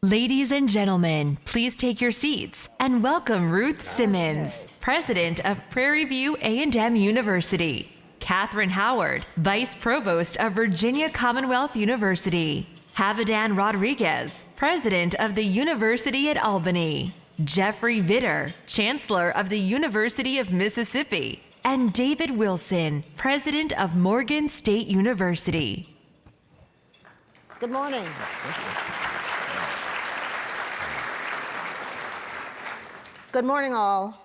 Ladies and gentlemen, please take your seats and welcome Ruth Simmons, President of Prairie View A&M University, Katherine Howard, Vice Provost of Virginia Commonwealth University, Havadan Rodriguez, President of the University at Albany, Jeffrey Vitter, Chancellor of the University of Mississippi, and David Wilson, President of Morgan State University. Good morning. Good morning, all.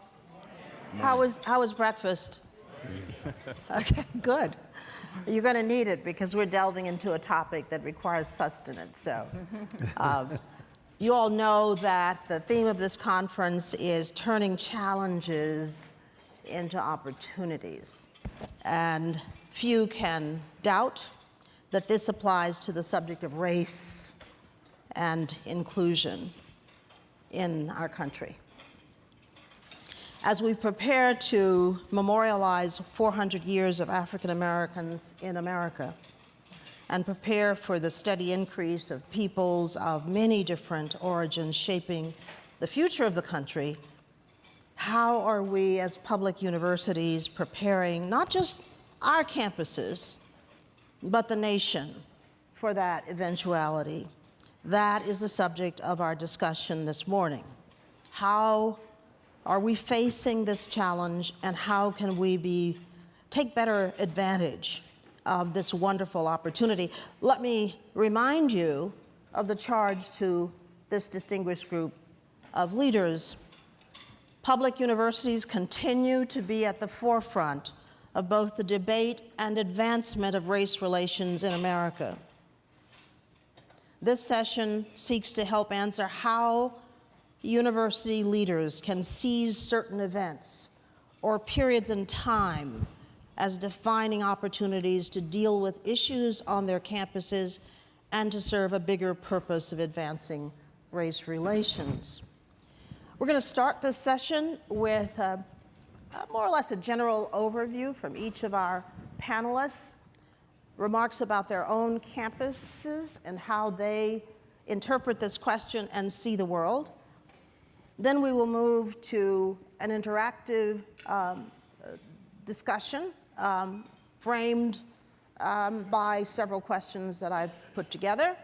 How was breakfast? Okay, good. You're going to need it because we're delving into a topic that requires sustenance. So, you all know that the theme of this conference is turning challenges into opportunities, and few can doubt that this applies to the subject of race and inclusion in our country. As we prepare to memorialize 400 years of African Americans in America and prepare for the steady increase of peoples of many different origins shaping the future of the country, how are we as public universities preparing not just our campuses, but the nation for that eventuality? That is the subject of our discussion this morning. How are we facing this challenge, and how can we take better advantage of this wonderful opportunity? Let me remind you of the charge to this distinguished group of leaders. Public universities continue to be at the forefront of both the debate and advancement of race relations in America. This session seeks to help answer how university leaders can seize certain events or periods in time as defining opportunities to deal with issues on their campuses and to serve a bigger purpose of advancing race relations. We're going to start this session with more or less a general overview from each of our panelists, remarks about their own campuses and how they interpret this question and see the world. Then we will move to an interactive discussion framed by several questions that I've put together.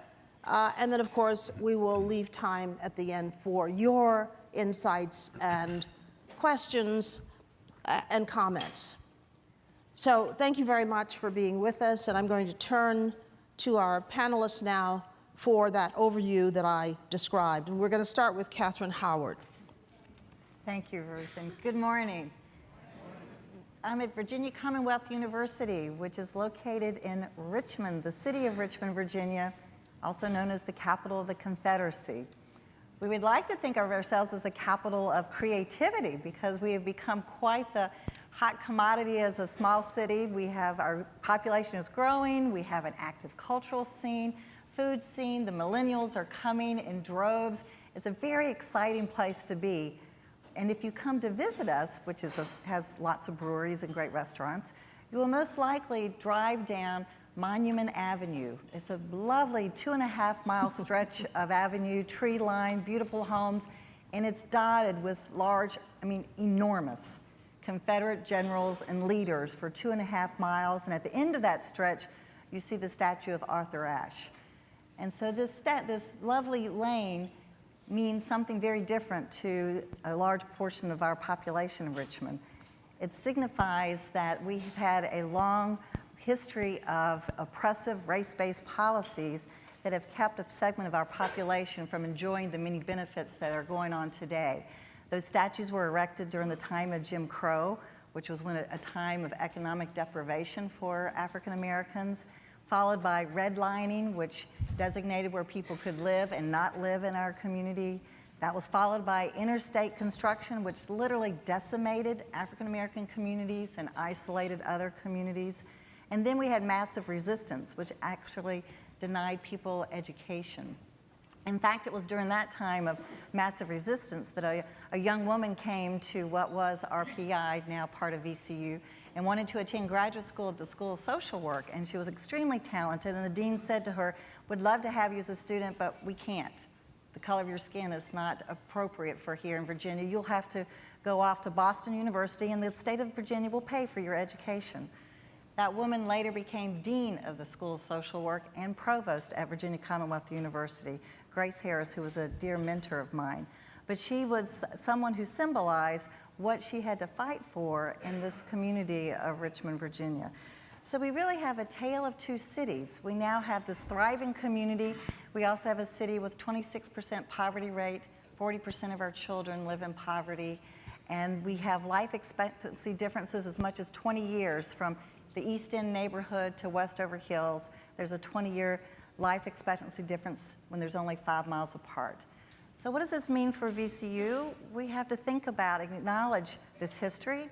And then, of course, we will leave time at the end for your insights and questions and comments. So thank you very much for being with us, and I'm going to turn to our panelists now for that overview that I described. And we're going to start with Katherine Howard. Thank you, Ruth, and good morning. I'm at Virginia Commonwealth University, which is located in Richmond, the city of Richmond, Virginia, also known as the capital of the Confederacy. We would like to think of ourselves as the capital of creativity because we have become quite the hot commodity as a small city. Our population is growing, we have an active cultural scene, food scene, the millennials are coming in droves. It's a very exciting place to be. And if you come to visit us, which has lots of breweries and great restaurants, you will most likely drive down Monument Avenue. It's a lovely 2.5-mile stretch of avenue, tree-lined, beautiful homes, and it's dotted with large, enormous Confederate generals and leaders for 2.5 miles. And at the end of that stretch, you see the statue of Arthur Ashe. And so this lovely lane means something very different to a large portion of our population in Richmond. It signifies that we've had a long history of oppressive race-based policies that have kept a segment of our population from enjoying the many benefits that are going on today. Those statues were erected during the time of Jim Crow, which was a time of economic deprivation for African Americans, followed by redlining, which designated where people could live and not live in our community. That was followed by interstate construction, which literally decimated African American communities and isolated other communities. And then we had massive resistance, which actually denied people education. In fact, it was during that time of massive resistance that a young woman came to what was RPI, now part of VCU, and wanted to attend graduate school at the School of Social Work, and she was extremely talented, and the dean said to her, "Would love to have you as a student, but we can't. the color of your skin is not appropriate for here in Virginia, you'll have to go off to Boston University, and the state of Virginia will pay for your education. That woman later became dean of the School of Social Work and provost at Virginia Commonwealth University, Grace Harris, who was a dear mentor of mine. But she was someone who symbolized what she had to fight for in this community of Richmond, Virginia. So we really have a tale of two cities. We now have this thriving community. We also have a city with 26% poverty rate, 40% of our children live in poverty, and we have life expectancy differences as much as 20 years from the East End neighborhood to Westover Hills. There's a 20-year life expectancy difference when there's only 5 miles apart. So what does this mean for VCU? We have to think about and acknowledge this history,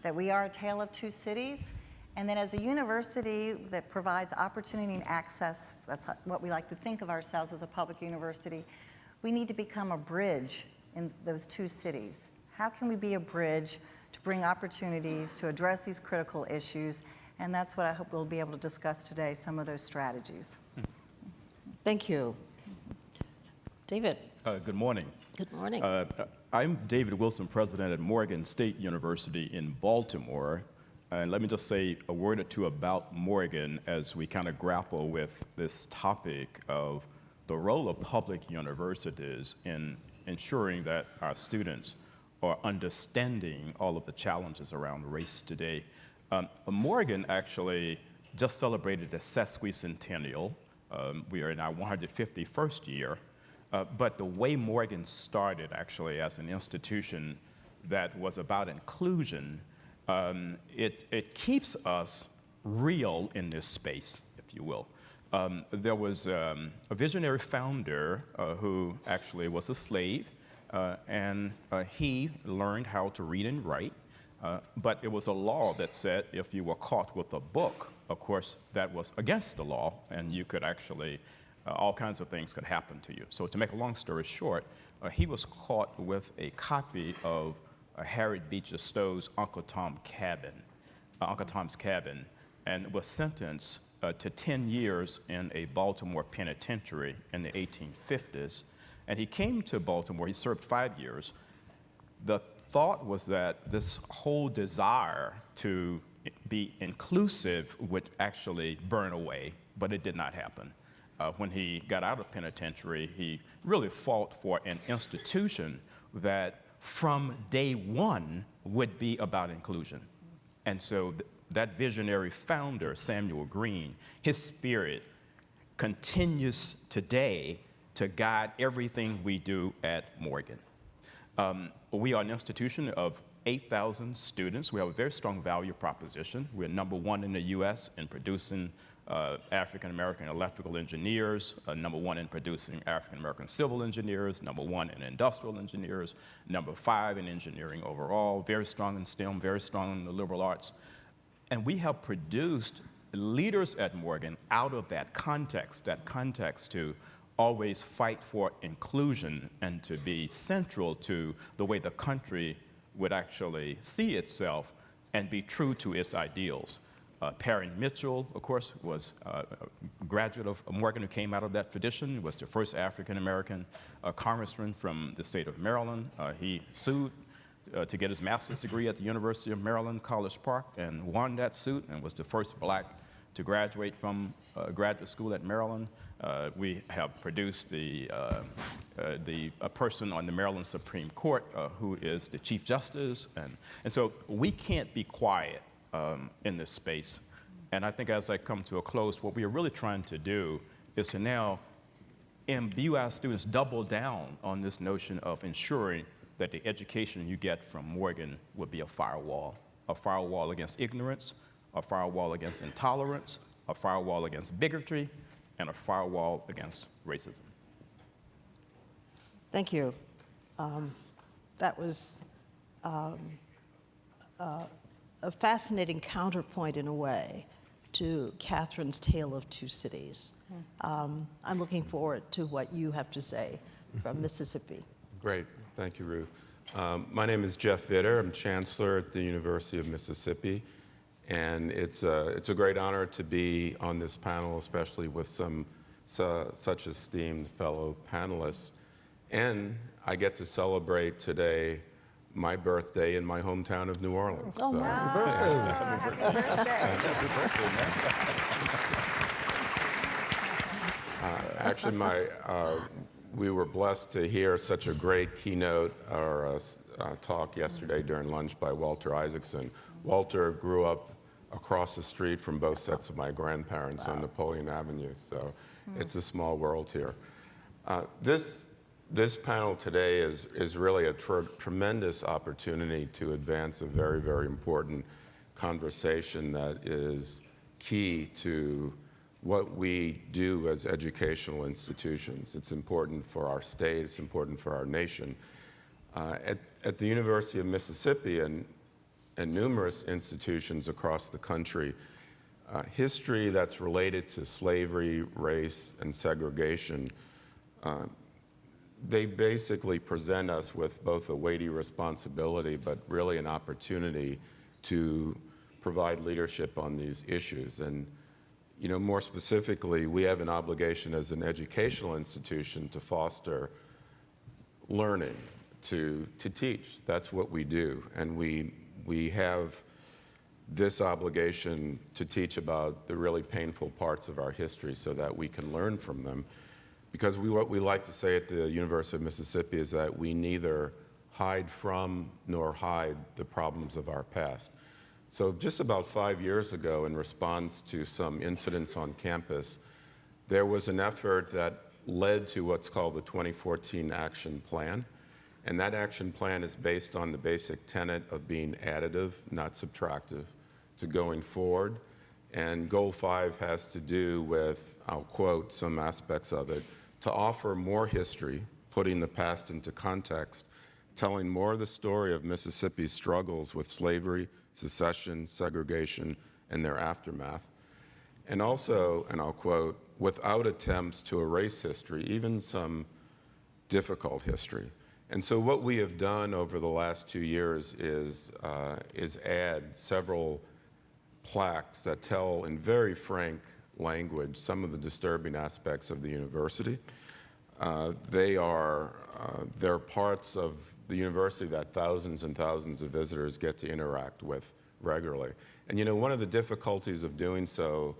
that we are a tale of two cities, and that as a university that provides opportunity and access, that's what we like to think of ourselves as a public university, we need to become a bridge in those two cities. How can we be a bridge to bring opportunities, to address these critical issues? And that's what I hope we'll be able to discuss today, some of those strategies. Thank you. David. Good morning. Good morning. I'm David Wilson, president at Morgan State University in Baltimore. And let me just say a word or two about Morgan as we kind of grapple with this topic of the role of public universities in ensuring that our students are understanding all of the challenges around race today. Morgan actually just celebrated the sesquicentennial. We are in our 151st year. But the way Morgan started actually as an institution that was about inclusion, it keeps us real in this space, if you will. There was a visionary founder who actually was a slave, and he learned how to read and write. But it was a law that said if you were caught with a book, of course, that was against the law, and you could actually, all kinds of things could happen to you. So to make a long story short, he was caught with a copy of Harriet Beecher Stowe's Uncle Tom's Cabin, and was sentenced to 10 years in a Baltimore penitentiary in the 1850s. And he came to Baltimore, he served 5 years. The thought was that this whole desire to be inclusive would actually burn away, but it did not happen. When he got out of penitentiary, he really fought for an institution that from day one would be about inclusion. And so that visionary founder, Samuel Green, his spirit continues today to guide everything we do at Morgan. We are an institution of 8,000 students. We have a very strong value proposition. We're #1 in the US in producing African-American electrical engineers, #1 in producing African-American civil engineers, #1 in industrial engineers, #5 in engineering overall, very strong in STEM, very strong in the liberal arts. And we have produced leaders at Morgan out of that context to always fight for inclusion and to be central to the way the country would actually see itself and be true to its ideals. Perrin Mitchell, of course, was a graduate of Morgan who came out of that tradition, was the first African-American congressman from the state of Maryland. He sued to get his master's degree at the University of Maryland, College Park, and won that suit and was the first black to graduate from graduate school at Maryland. We have produced a person on the Maryland Supreme Court who is the Chief Justice. And so we can't be quiet in this space. And I think as I come to a close, what we are really trying to do is to now imbue our students, double down on this notion of ensuring that the education you get from Morgan will be a firewall against ignorance, a firewall against intolerance, a firewall against bigotry, and a firewall against racism. Thank you. That was a fascinating counterpoint in a way to Katherine's tale of two cities. I'm looking forward to what you have to say from Mississippi. Great, thank you, Ruth. My name is Jeff Vitter. I'm Chancellor at the University of Mississippi, and it's a great honor to be on this panel, especially with some such esteemed fellow panelists. And I get to celebrate today my birthday in my hometown of New Orleans. Oh, So, happy Actually, we were blessed to hear such a great keynote or talk yesterday during lunch by Walter Isaacson. Walter grew up across the street from both sets of my grandparents on Napoleon Avenue, so it's a small world here. This panel today is really a tremendous opportunity to advance a very, very important conversation that is key to what we do as educational institutions. It's important for our state, it's important for our nation. At the University of Mississippi and numerous institutions across the country, history that's related to slavery, race, and segregation, they basically present us with both a weighty responsibility, but really an opportunity to provide leadership on these issues. And more specifically, we have an obligation as an educational institution to foster learning, to teach. That's what we do. And we have this obligation to teach about the really painful parts of our history so that we can learn from them. Because what we like to say at the University of Mississippi is that we neither hide from nor hide the problems of our past. So just about 5 years ago, in response to some incidents on campus, there was an effort that led to what's called the 2014 Action Plan. And that action plan is based on the basic tenet of being additive, not subtractive, to going forward. And Goal 5 has to do with, I'll quote some aspects of it, to offer more history, putting the past into context, telling more of the story of Mississippi's struggles with slavery, secession, segregation, and their aftermath. And also, and I'll quote, without attempts to erase history, even some difficult history. And so what we have done over the last 2 years is add several plaques that tell in very frank language some of the disturbing aspects of the university. They're parts of the university that thousands and thousands of visitors get to interact with regularly. And one of the difficulties of doing so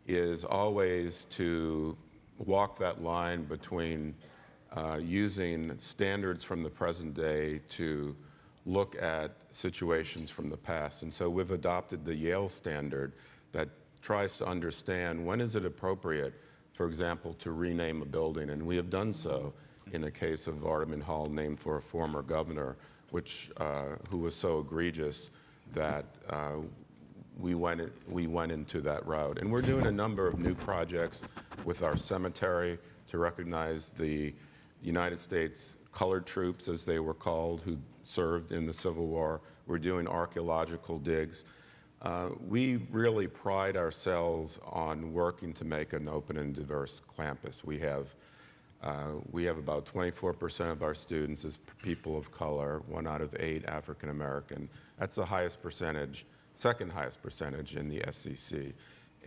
is always to walk that line between using standards from the present day to look at situations from the past. And so we've adopted the Yale standard that tries to understand when is it appropriate, for example, to rename a building. And we have done so in the case of Vardaman Hall, named for a former governor, who was so egregious that we went into that route. And we're doing a number of new projects with our cemetery to recognize the United States colored troops, as they were called, who served in the Civil War. We're doing archaeological digs. We really pride ourselves on working to make an open and diverse campus. We have about 24% of our students as people of color, 1 out of 8 African American. That's the highest percentage, second highest percentage in the SEC.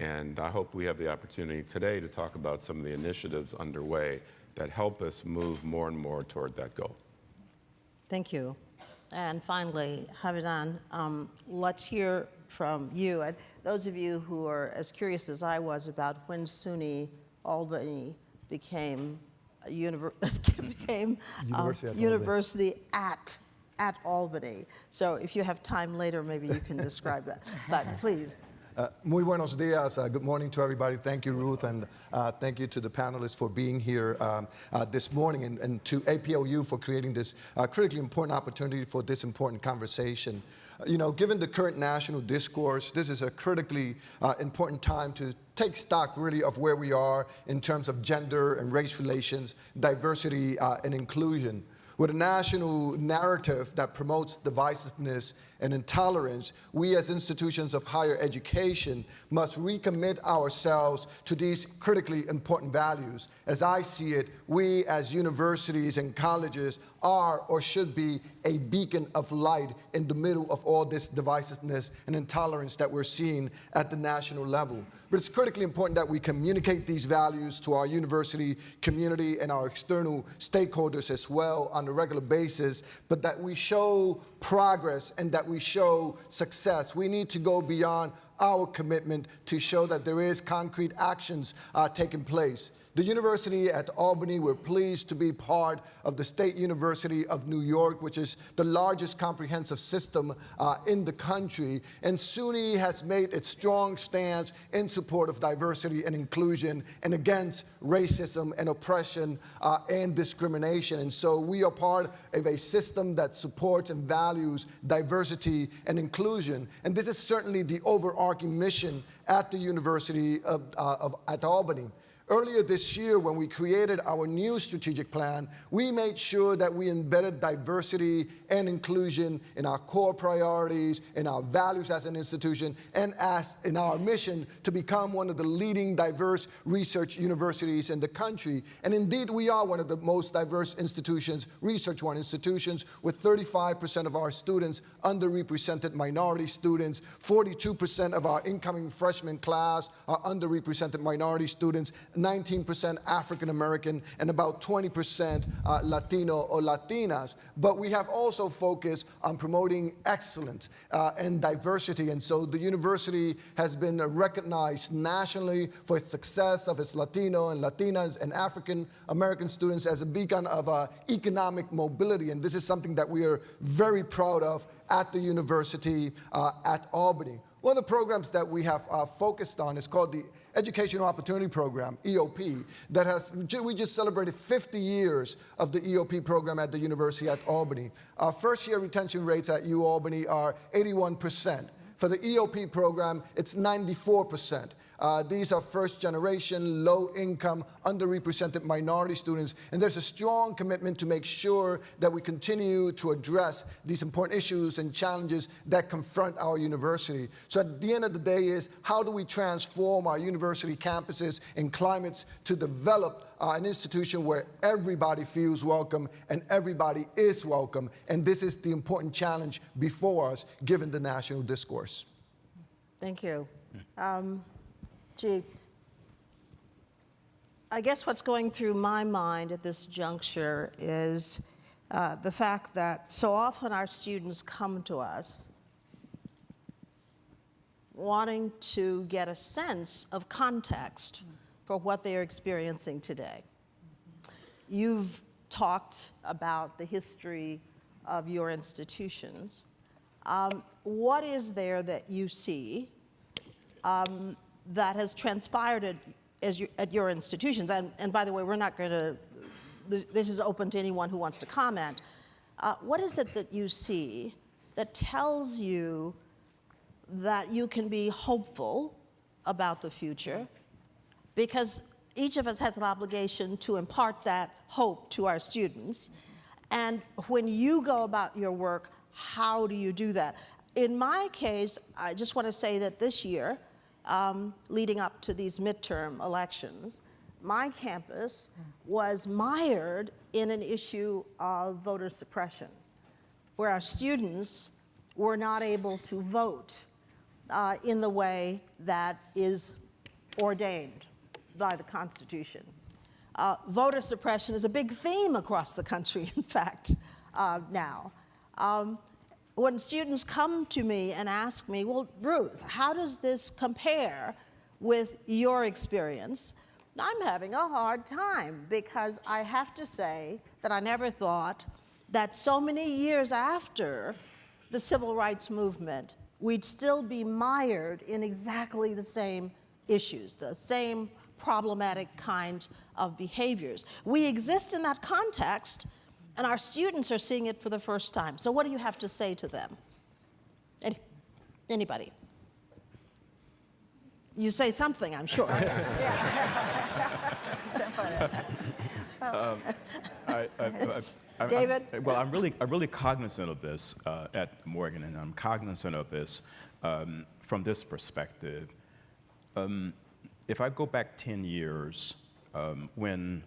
And I hope we have the opportunity today to talk about some of the initiatives underway that help us move more and more toward that goal. Thank you. And finally, Havidan, let's hear from you. And those of you who are as curious as I was about when SUNY Albany became a university at Albany. So if you have time later, maybe you can describe that. But please. Muy buenos dias. Good morning to everybody. Thank you, Ruth, and thank you to the panelists for being here this morning, and to APLU for creating this critically important opportunity for this important conversation. Given the current national discourse, this is a critically important time to take stock really of where we are in terms of gender and race relations, diversity and inclusion. With a national narrative that promotes divisiveness and intolerance, we as institutions of higher education must recommit ourselves to these critically important values. As I see it, we as universities and colleges are or should be a beacon of light in the middle of all this divisiveness and intolerance that we're seeing at the national level. But it's critically important that we communicate these values to our university community and our external stakeholders as well on a regular basis, but that we show progress and that we show success. We need to go beyond our commitment to show that there is concrete actions taking place. The University at Albany, we're pleased to be part of the State University of New York, which is the largest comprehensive system in the country. And SUNY has made its strong stance in support of diversity and inclusion and against racism and oppression and discrimination. And so we are part of a system that supports and values diversity and inclusion. And this is certainly the overarching mission at the University at Albany. Earlier this year, when we created our new strategic plan, we made sure that we embedded diversity and inclusion in our core priorities, in our values as an institution, and as in our mission to become one of the leading diverse research universities in the country. And indeed, we are one of the most diverse institutions, research-one institutions, with 35% of our students underrepresented minority students, 42% of our incoming freshman class are underrepresented minority students, 19% African American, and about 20% Latino or Latinas. But we have also focused on promoting excellence and diversity. And so the university has been recognized nationally for its success of its Latino and Latinas and African American students as a beacon of economic mobility. And this is something that we are very proud of at the University at Albany. One of the programs that we have focused on is called the Educational Opportunity Program, EOP, we just celebrated 50 years of the EOP program at the University at Albany. Our first-year retention rates at UAlbany are 81%. For the EOP program, it's 94%. These are first-generation, low-income, underrepresented minority students, and there's a strong commitment to make sure that we continue to address these important issues and challenges that confront our university. So at the end of the day is, how do we transform our university campuses and climates to develop an institution where everybody feels welcome and everybody is welcome? And this is the important challenge before us, given the national discourse. Thank you. Gee, I guess what's going through my mind at this juncture is the fact that so often our students come to us wanting to get a sense of context for what they're experiencing today. You've talked about the history of your institutions. What is there that you see that has transpired at your institutions? And by the way, we're not going to, this is open to anyone who wants to comment. What is it that you see that tells you that you can be hopeful about the future? Because each of us has an obligation to impart that hope to our students. And when you go about your work, how do you do that? In my case, I just want to say that this year, leading up to these midterm elections, my campus was mired in an issue of voter suppression, where our students were not able to vote in the way that is ordained by the Constitution. Voter suppression is a big theme across the country, in fact, now. When students come to me and ask me, well, Ruth, how does this compare with your experience? I'm having a hard time, because I have to say that I never thought that so many years after the civil rights movement, we'd still be mired in exactly the same issues, the same problematic kind of behaviors. We exist in that context, and our students are seeing it for the first time. So what do you have to say to them? Anybody? You say something, I'm sure. Jump on it. David? Well, I'm really cognizant of this at Morgan, and I'm cognizant of this from this perspective. If I go back 10 years, when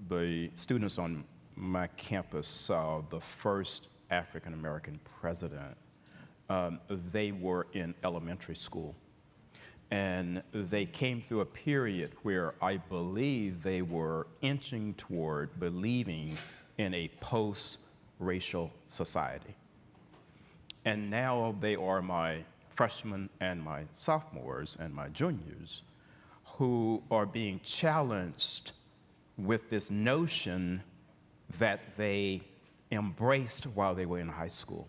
the students on my campus saw the first African American president, they were in elementary school. And they came through a period where I believe they were inching toward believing in a post-racial society. And now they are my freshmen and my sophomores and my juniors who are being challenged with this notion that they embraced while they were in high school.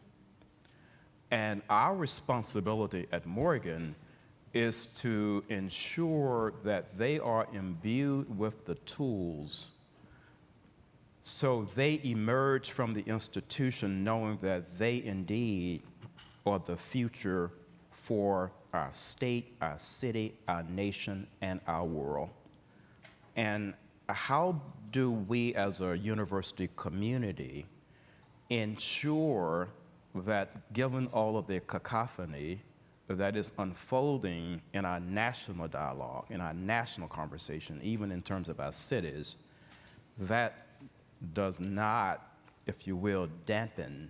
And our responsibility at Morgan is to ensure that they are imbued with the tools so they emerge from the institution knowing that they indeed are the future for our state, our city, our nation, and our world. And how do we as a university community ensure that given all of the cacophony that is unfolding in our national dialogue, in our national conversation, even in terms of our cities, that does not, if you will, dampen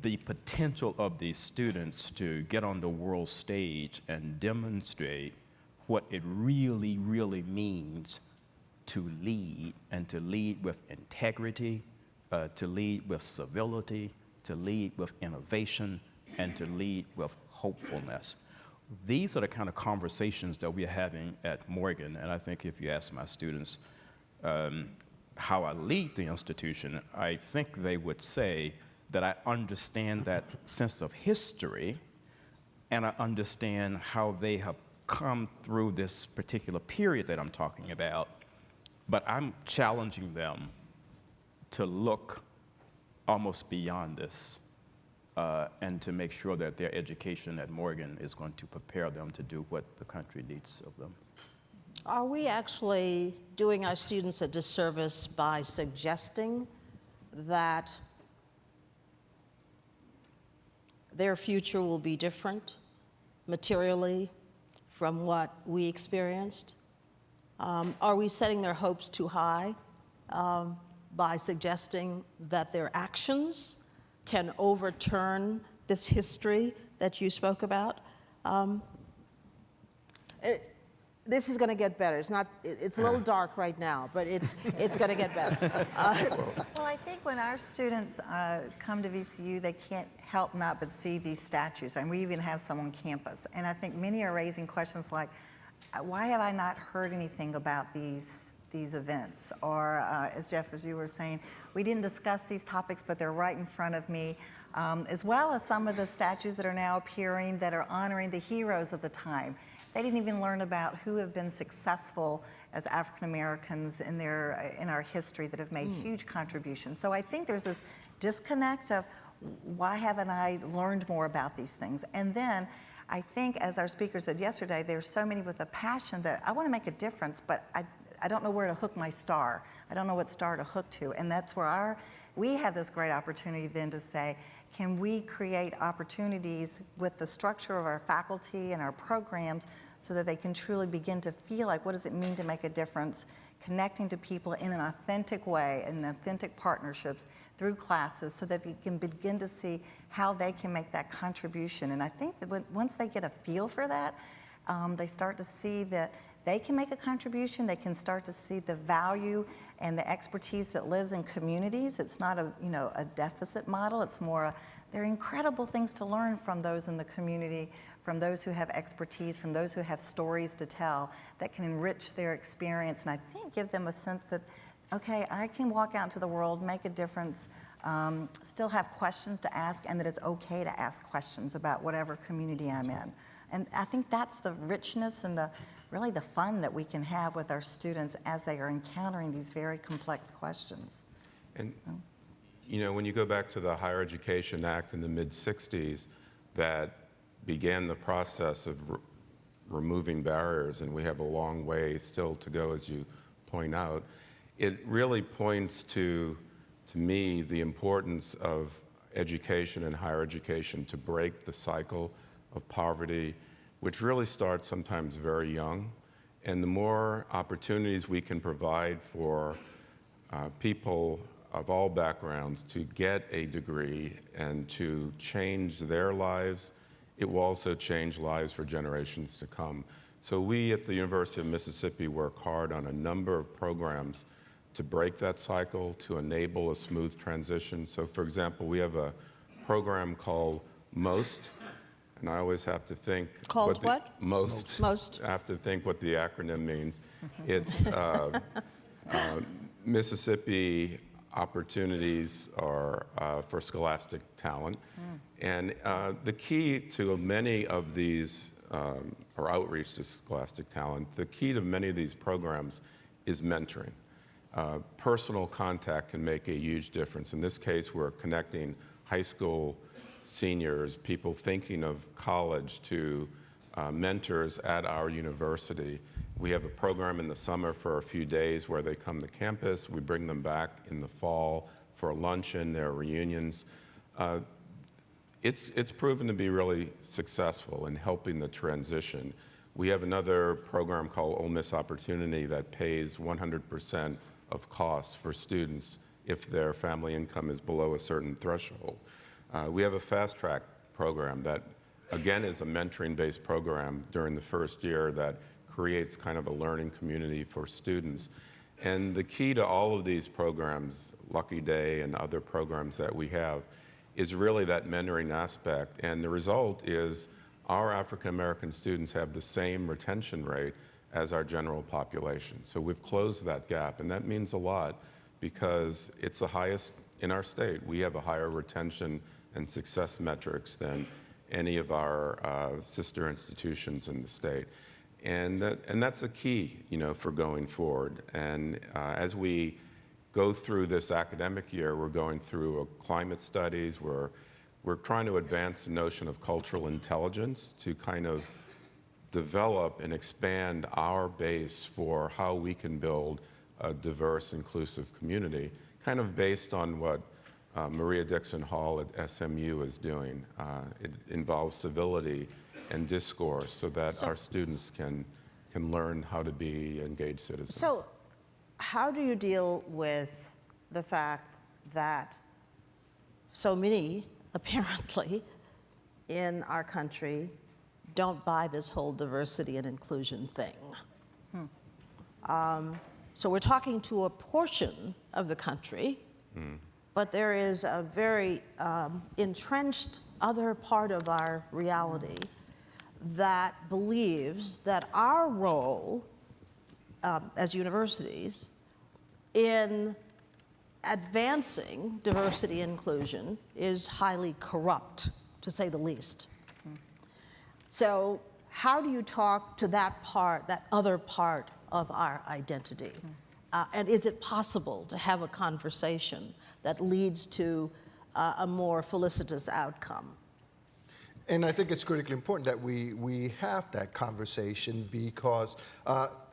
the potential of these students to get on the world stage and demonstrate what it really, really means to lead, and to lead with integrity, to lead with civility, to lead with innovation, and to lead with hopefulness. These are the kind of conversations that we're having at Morgan, and I think if you ask my students how I lead the institution, I think they would say that I understand that sense of history, and I understand how they have come through this particular period that I'm talking about, but I'm challenging them to look almost beyond this and to make sure that their education at Morgan is going to prepare them to do what the country needs of them. Are we actually doing our students a disservice by suggesting that their future will be different materially from what we experienced? Are we setting their hopes too high by suggesting that their actions can overturn this history that you spoke about? This is going to get better. It's a little dark right now, but it's going to get better. Well, I think when our students come to VCU, they can't help not but see these statues, and we even have some on campus. And I think many are raising questions like, why have I not heard anything about these events? Or, as Jeff, as you were saying, we didn't discuss these topics, but they're right in front of me, as well as some of the statues that are now appearing that are honoring the heroes of the time. They didn't even learn about who have been successful as African Americans in our history that have made huge contributions. So I think there's this disconnect of why haven't I learned more about these things? And then I think, as our speaker said yesterday, there's so many with a passion that I want to make a difference, but I don't know where to hook my star. I don't know what star to hook to. And that's where we have this great opportunity then to say, can we create opportunities with the structure of our faculty and our programs so that they can truly begin to feel like, what does it mean to make a difference, connecting to people in an authentic way, in authentic partnerships through classes, so that they can begin to see how they can make that contribution. And I think that once they get a feel for that, they start to see that they can make a contribution. They can start to see the value and the expertise that lives in communities. It's not a deficit model. It's more there are incredible things to learn from those in the community, from those who have expertise, from those who have stories to tell that can enrich their experience, and I think give them a sense that, okay, I can walk out into the world, make a difference, still have questions to ask, and that it's okay to ask questions about whatever community I'm in. And I think that's the richness and really the fun that we can have with our students as they are encountering these very complex questions. And when you go back to the Higher Education Act in the mid-'60s that began the process of removing barriers, and we have a long way still to go, as you point out, it really points to me, the importance of education and higher education to break the cycle of poverty, which really starts sometimes very young. And the more opportunities we can provide for people of all backgrounds to get a degree and to change their lives, it will also change lives for generations to come. So we at the University of Mississippi work hard on a number of programs to break that cycle, to enable a smooth transition. So for example, we have a program called MOST, and I always have to think— Called what? MOST. MOST. I have to think what the acronym means. It's Mississippi Opportunities are for Scholastic Talent. And the key to many of these, or outreach to scholastic talent, the key to many of these programs is mentoring. Personal contact can make a huge difference. In this case, we're connecting high school seniors, people thinking of college, to mentors at our university. We have a program in the summer for a few days where they come to campus. We bring them back in the fall for a luncheon, their reunions. It's proven to be really successful in helping the transition. We have another program called Ole Miss Opportunity that pays 100% of costs for students if their family income is below a certain threshold. We have a fast track program that, again, is a mentoring-based program during the first year that creates kind of a learning community for students. And the key to all of these programs, Lucky Day and other programs that we have, is really that mentoring aspect. And the result is our African American students have the same retention rate as our general population. So we've closed that gap, and that means a lot because it's the highest in our state. We have a higher retention and success metrics than any of our sister institutions in the state. And that's a key, for going forward. And as we go through this academic year, we're going through climate studies. We're trying to advance the notion of cultural intelligence to kind of develop and expand our base for how we can build a diverse, inclusive community, kind of based on what Maria Dixon Hall at SMU is doing. It involves civility and discourse so that our students can learn how to be engaged citizens. So how do you deal with the fact that so many, apparently, in our country don't buy this whole diversity and inclusion thing? So we're talking to a portion of the country, but there is a very entrenched other part of our reality that believes that our role as universities in advancing diversity and inclusion is highly corrupt, to say the least. So how do you talk to that part, that other part of our identity? And is it possible to have a conversation that leads to a more felicitous outcome? And I think it's critically important that we have that conversation because,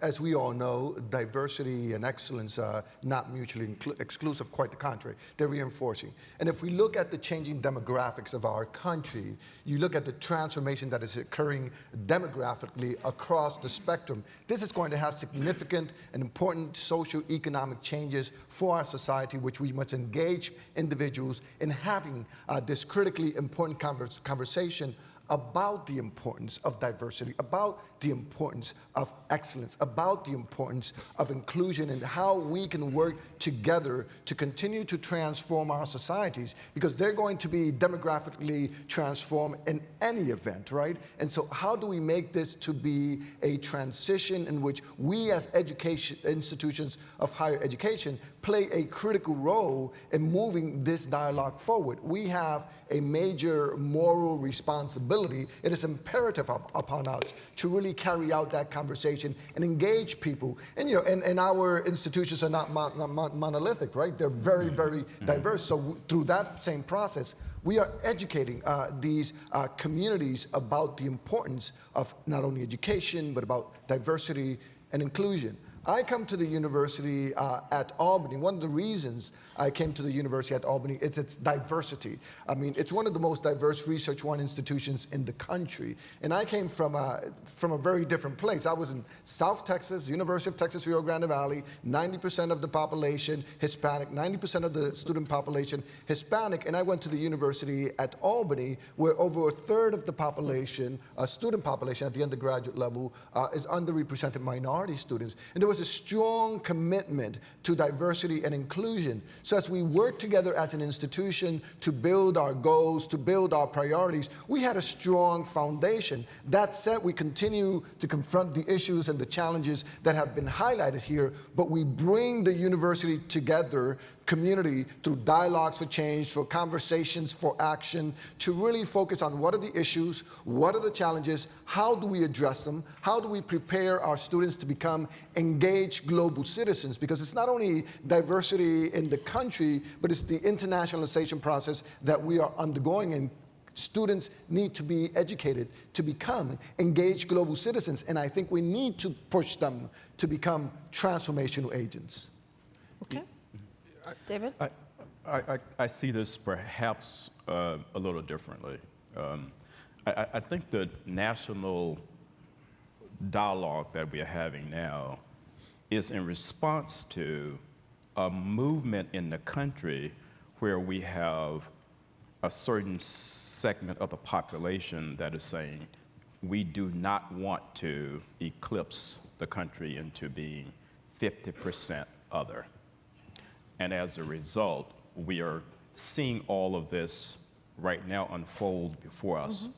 as we all know, diversity and excellence are not mutually exclusive, quite the contrary. They're reinforcing. And if we look at the changing demographics of our country, you look at the transformation that is occurring demographically across the spectrum, this is going to have significant and important socio-economic changes for our society, which we must engage individuals in having this critically important conversation about the importance of diversity, about the importance of excellence, about the importance of inclusion and how we can work together to continue to transform our societies, because they're going to be demographically transformed in any event, right? And so how do we make this to be a transition in which we as education institutions of higher education play a critical role in moving this dialogue forward? We have a major moral responsibility. It is imperative upon us to really carry out that conversation and engage people. And and our institutions are not monolithic, right? They're very, very diverse. So through that same process, we are educating these communities about the importance of not only education, but about diversity and inclusion. I come to the university at Albany. One of the reasons I came to the university at Albany is its diversity. I mean, it's one of the most diverse Research One institutions in the country. And I came from a very different place. I was in South Texas, University of Texas, Rio Grande Valley, 90% of the population Hispanic, 90% of the student population Hispanic, and I went to the university at Albany, where over a third of the population, student population at the undergraduate level, is underrepresented minority students. And there was a strong commitment to diversity and inclusion. So as we work together as an institution to build our goals, to build our priorities, we had a strong foundation. That said, we continue to confront the issues and the challenges that have been highlighted here, but we bring the university together, community, through dialogues for change, for conversations, for action, to really focus on what are the issues, what are the challenges, how do we address them, how do we prepare our students to become engaged global citizens, because it's not only diversity in the country, but it's the internationalization process that we are undergoing, and students need to be educated to become engaged global citizens, and I think we need to push them to become transformational agents. Okay. David? I see this perhaps a little differently. I think the national dialogue that we are having now is in response to a movement in the country where we have a certain segment of the population that is saying we do not want to eclipse the country into being 50% other. And as a result, we are seeing all of this right now unfold before us.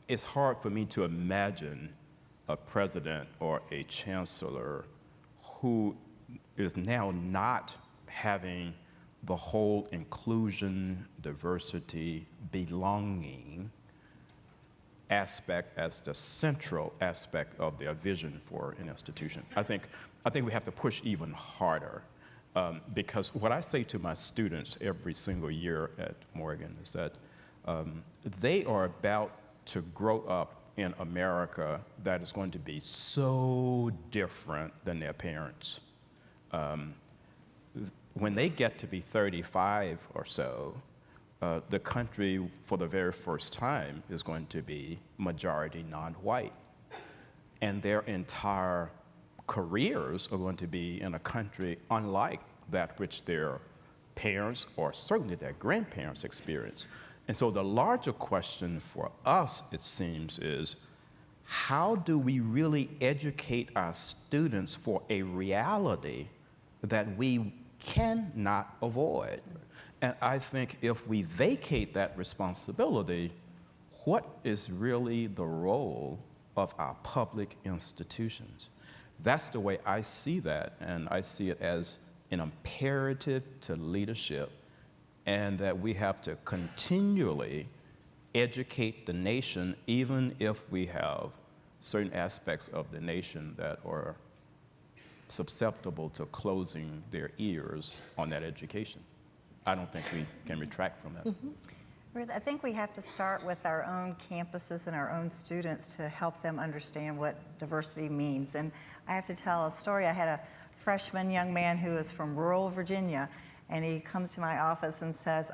It's hard for me to imagine a president or a chancellor who is now not having the whole inclusion, diversity, belonging aspect as the central aspect of their vision for an institution. I think we have to push even harder. Because what I say to my students every single year at Morgan is that they are about to grow up in America that is going to be so different than their parents. When they get to be 35 or so, the country for the very first time is going to be majority non-white. And their entire careers are going to be in a country unlike that which their parents or certainly their grandparents experienced. And so the larger question for us, it seems, is how do we really educate our students for a reality that we cannot avoid? And I think if we vacate that responsibility, what is really the role of our public institutions? That's the way I see that, and I see it as an imperative to leadership, and that we have to continually educate the nation, even if we have certain aspects of the nation that are susceptible to closing their ears on that education. I don't think we can retract from that. Ruth, I think we have to start with our own campuses and our own students to help them understand what diversity means. And I have to tell a story. I had a freshman young man who is from rural Virginia, and he comes to my office and says,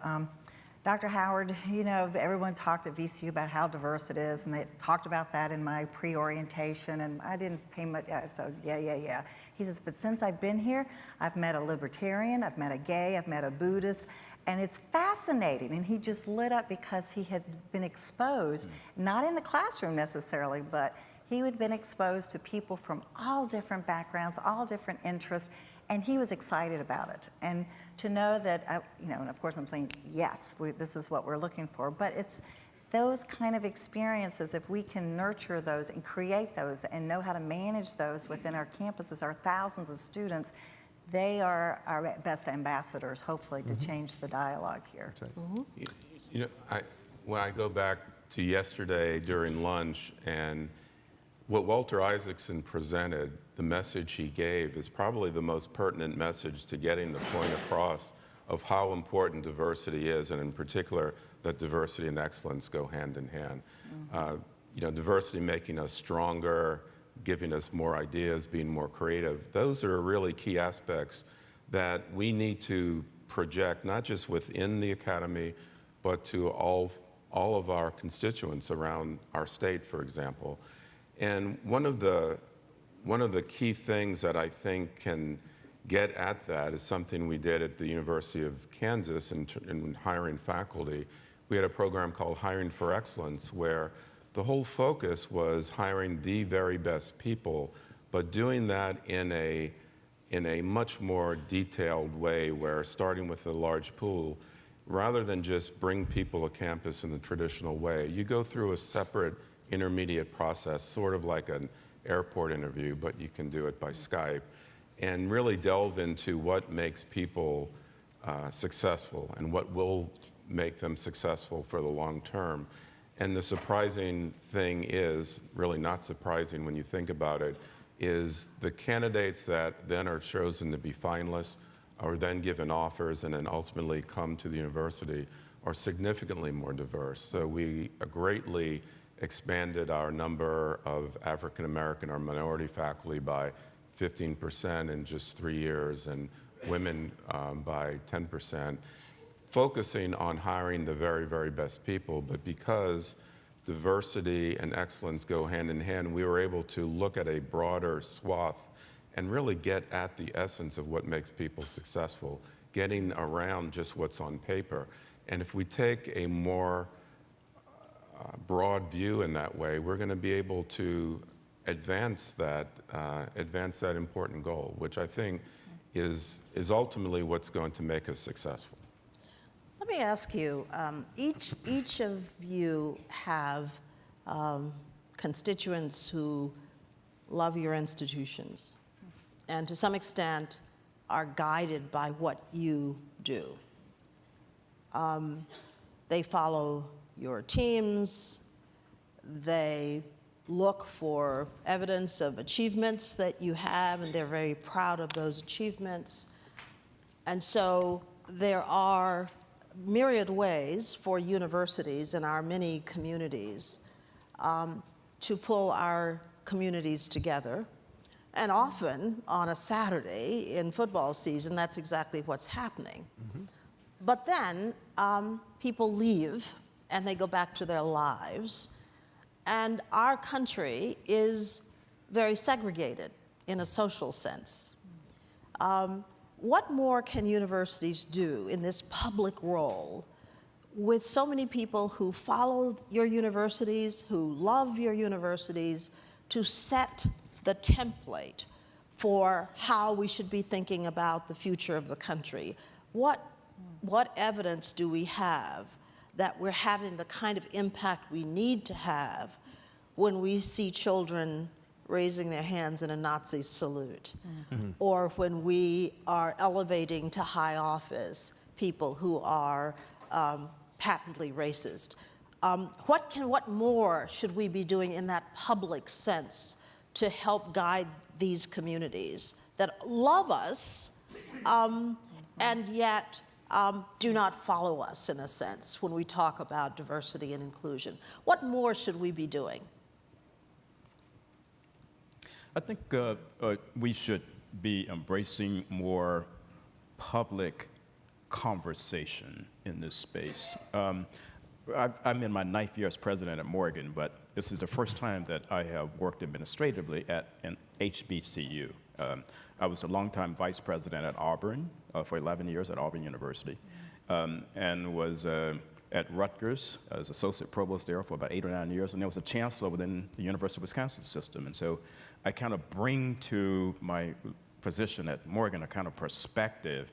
Dr. Howard, you know, everyone talked at VCU about how diverse it is, and they talked about that in my pre-orientation, and I didn't pay much, so yeah. He says, but since I've been here, I've met a libertarian, I've met a gay, I've met a Buddhist, and it's fascinating. And he just lit up because he had been exposed, not in the classroom necessarily, but he had been exposed to people from all different backgrounds, all different interests, and he was excited about it. And to know that, you know, and of course I'm saying, yes, this is what we're looking for, but it's those kind of experiences, if we can nurture those and create those and know how to manage those within our campuses, our thousands of students, they are our best ambassadors, hopefully, to change the dialogue here. That's right. You know, when I go back to yesterday during lunch, and what Walter Isaacson presented, the message he gave, is probably the most pertinent message to getting the point across of how important diversity is, and in particular, that diversity and excellence go hand in hand. You know, diversity making us stronger, giving us more ideas, being more creative. Those are really key aspects that we need to project, not just within the academy, but to all of our constituents around our state, for example. And one of the key things that I think can get at that is something we did at the University of Kansas in hiring faculty. We had a program called Hiring for Excellence, where the whole focus was hiring the very best people, but doing that in a much more detailed way, where starting with a large pool, rather than just bring people to campus in the traditional way, you go through a separate intermediate process, sort of like an airport interview, but you can do it by Skype, and really delve into what makes people successful and what will make them successful for the long term. And the surprising thing is, really not surprising when you think about it, is the candidates that then are chosen to be finalists are then given offers and then ultimately come to the university are significantly more diverse. So we greatly expanded our number of African American or minority faculty by 15% in just 3 years, and women by 10%, focusing on hiring the very, very best people. But because diversity and excellence go hand in hand, we were able to look at a broader swath and really get at the essence of what makes people successful, getting around just what's on paper. And if we take a more broad view in that way, we're going to be able to advance that important goal, which I think is ultimately what's going to make us successful. Let me ask you, each of you have constituents who love your institutions and to some extent are guided by what you do. They follow your teams, they look for evidence of achievements that you have, and they're very proud of those achievements. And so there are myriad ways for universities in our many communities to pull our communities together. And often on a Saturday in football season, that's exactly what's happening. Mm-hmm. But then people leave and they go back to their lives. And our country is very segregated in a social sense. What more can universities do in this public role with so many people who follow your universities, who love your universities, to set the template for how we should be thinking about the future of the country? What evidence do we have that we're having the kind of impact we need to have when we see children raising their hands in a Nazi salute, mm-hmm. or when we are elevating to high office people who are patently racist? What more should we be doing in that public sense to help guide these communities that love us and yet do not follow us, in a sense, when we talk about diversity and inclusion? What more should we be doing? I think we should be embracing more public conversation in this space. I'm in my 9th year as president at Morgan, but this is the first time that I have worked administratively at an HBCU. I was a longtime vice president at Auburn for 11 years at Auburn University, and was at Rutgers as associate provost there for about 8 or 9 years, and there was a chancellor within the University of Wisconsin system. And so I kind of bring to my position at Morgan a kind of perspective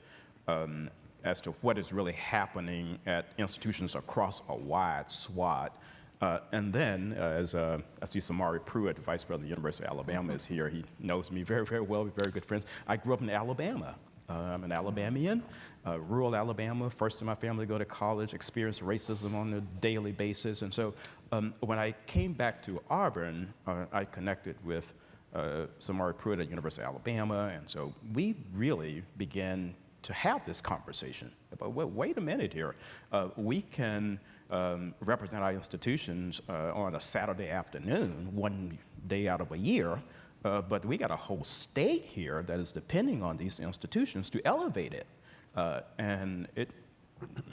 as to what is really happening at institutions across a wide swath. And then, as I see Samari Pruitt, the vice president of the University of Alabama, is here. He knows me very, very well. We're very good friends. I grew up in Alabama. I'm an Alabamian, rural Alabama, first in my family to go to college, experienced racism on a daily basis. And so when I came back to Auburn, I connected with Samari Pruitt at University of Alabama. And so we really began to have this conversation about, well, wait a minute here. We can represent our institutions on a Saturday afternoon, one day out of a year, but we got a whole state here that is depending on these institutions to elevate it. And it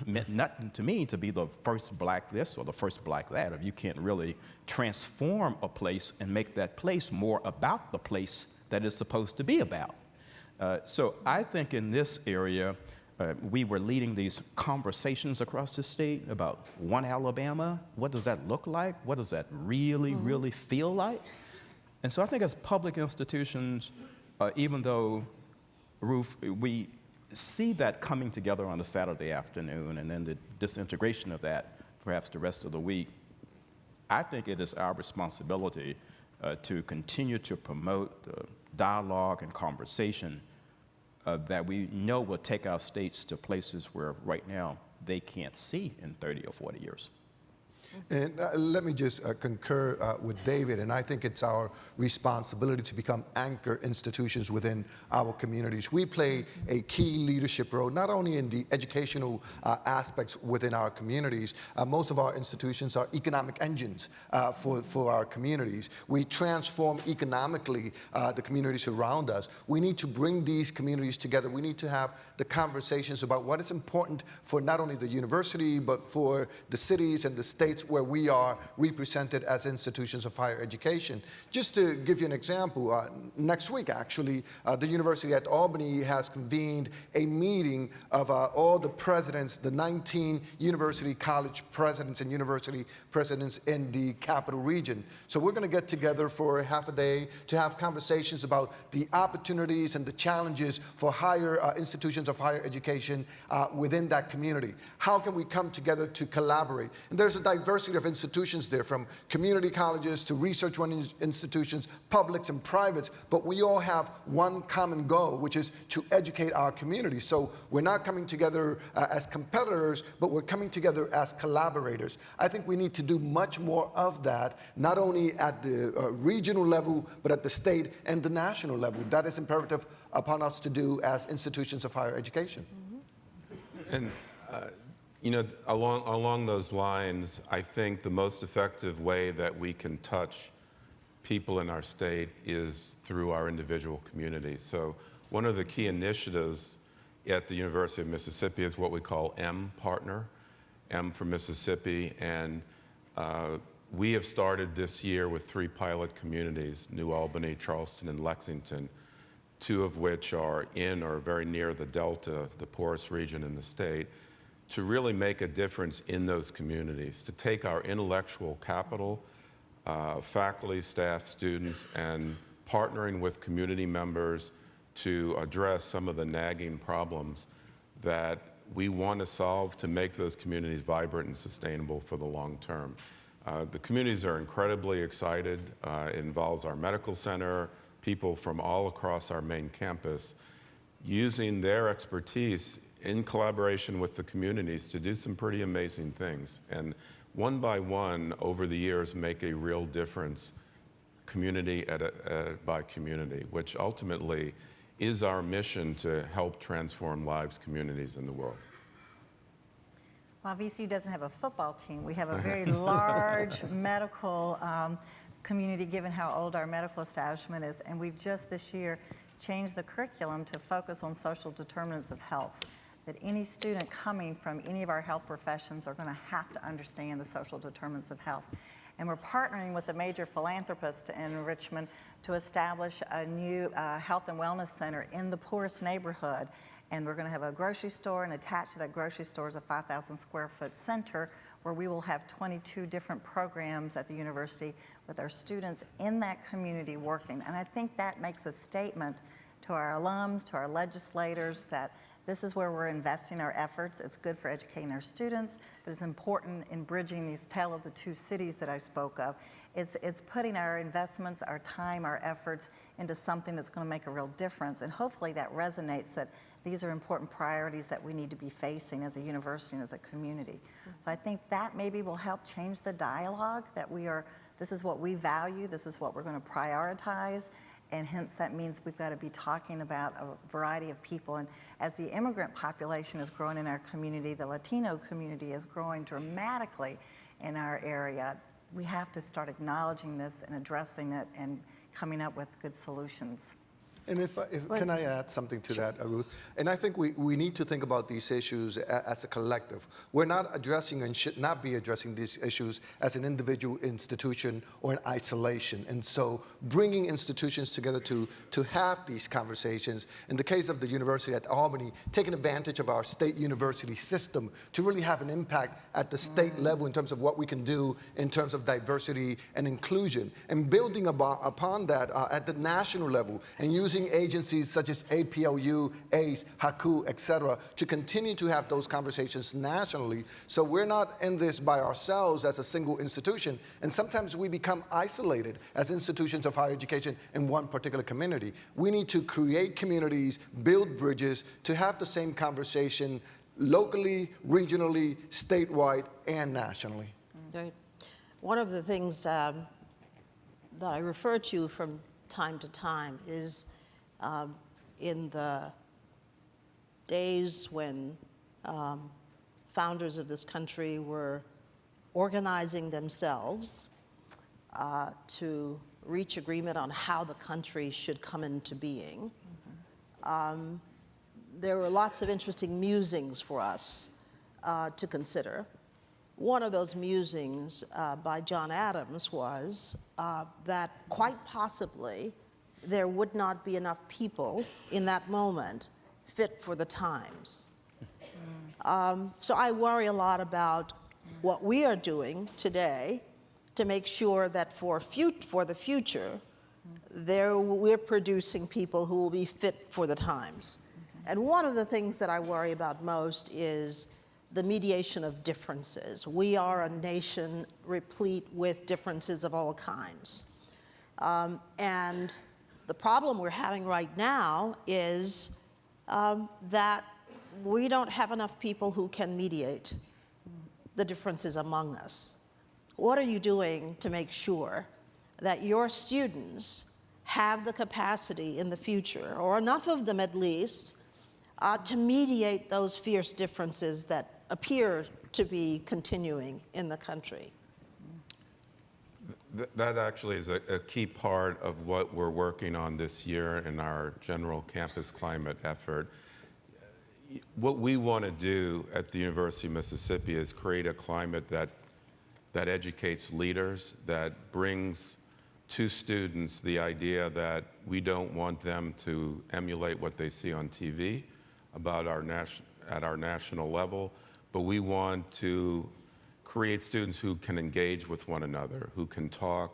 meant nothing to me to be the first black this or the first black that, if you can't really transform a place and make that place more about the place that it's supposed to be about. So I think in this area, we were leading these conversations across the state about one Alabama. What does that look like? What does that really feel like? And so I think as public institutions, even though, Ruth, we see that coming together on a Saturday afternoon and then the disintegration of that perhaps the rest of the week, I think it is our responsibility to continue to promote dialogue and conversation that we know will take our states to places where right now they can't see in 30 or 40 years. And let me just concur with David, and I think it's our responsibility to become anchor institutions within our communities. We play a key leadership role, not only in the educational aspects within our communities. Most of our institutions are economic engines for our communities. We transform economically the communities around us. We need to bring these communities together. We need to have the conversations about what is important for not only the university, but for the cities and the states where we are represented as institutions of higher education. Just to give you an example, next week actually, the University at Albany has convened a meeting of all the presidents, the 19 university college presidents and university presidents in the capital region. So we're going to get together for half a day to have conversations about the opportunities and the challenges for higher institutions of higher education within that community. How can we come together to collaborate? And there's a diversity of institutions there, from community colleges to research-run institutions, publics and privates, but we all have one common goal, which is to educate our community. So we're not coming together as competitors, but we're coming together as collaborators. I think we need to do much more of that, not only at the regional level, but at the state and the national level. That is imperative upon us to do as institutions of higher education. And you know, along those lines, I think the most effective way that we can touch people in our state is through our individual communities. So one of the key initiatives at the University of Mississippi is what we call M-Partner, M for Mississippi, and we have started this year with 3 pilot communities, New Albany, Charleston, and Lexington, 2 of which are in or very near the Delta, the poorest region in the state, to really make a difference in those communities, to take our intellectual capital, faculty, staff, students, and partnering with community members to address some of the nagging problems that we want to solve to make those communities vibrant and sustainable for the long term. The communities are incredibly excited. It involves our medical center, people from all across our main campus, using their expertise in collaboration with the communities to do some pretty amazing things. And one by one, over the years, make a real difference community by community, which ultimately is our mission to help transform lives, communities, in the world. While VCU doesn't have a football team, we have a very large medical community, given how old our medical establishment is. And we've just this year changed the curriculum to focus on social determinants of health, that any student coming from any of our health professions are going to have to understand the social determinants of health. And we're partnering with a major philanthropist in Richmond to establish a new health and wellness center in the poorest neighborhood. And we're going to have a grocery store, and attached to that grocery store is a 5,000 square foot center where we will have 22 different programs at the university with our students in that community working. And I think that makes a statement to our alums, to our legislators, that this is where we're investing our efforts. It's good for educating our students, but it's important in bridging these tale of the 2 cities that I spoke of. It's putting our investments, our time, our efforts into something that's going to make a real difference. And hopefully that resonates, that these are important priorities that we need to be facing as a university and as a community. So I think that maybe will help change the dialogue, that this is what we value, this is what we're going to prioritize. And hence that means we've got to be talking about a variety of people. And as the immigrant population is growing in our community, the Latino community is growing dramatically in our area. We have to start acknowledging this and addressing it and coming up with good solutions. And can I add something to that, Ruth? And I think we need to think about these issues as a collective. We're not addressing and should not be addressing these issues as an individual institution or in isolation. And so bringing institutions together to have these conversations, in the case of the University at Albany, taking advantage of our state university system to really have an impact at the state level in terms of what we can do in terms of diversity and inclusion, and building upon that at the national level, and using agencies such as APLU, ACE, HAKU, et cetera, to continue to have those conversations nationally. So we're not in this by ourselves as a single institution, and sometimes we become isolated as institutions of higher education in one particular community. We need to create communities, build bridges to have the same conversation locally, regionally, statewide, and nationally. Right. One of the things that I refer to from time to time is in the days when founders of this country were organizing themselves to reach agreement on how the country should come into being. There were lots of interesting musings for us to consider. One of those musings by John Adams was that quite possibly there would not be enough people in that moment fit for the times. So I worry a lot about what we are doing today to make sure that for the future, we're producing people who will be fit for the times. And one of the things that I worry about most is the mediation of differences. We are a nation replete with differences of all kinds. And the problem we're having right now is that we don't have enough people who can mediate the differences among us. What are you doing to make sure that your students have the capacity in the future, or enough of them at least, to mediate those fierce differences that appear to be continuing in the country? That actually is a key part of what we're working on this year in our general campus climate effort. What we want to do at the University of Mississippi is create a climate that educates leaders, that brings to students the idea that we don't want them to emulate what they see on TV about at our national level, but we want to create students who can engage with one another, who can talk,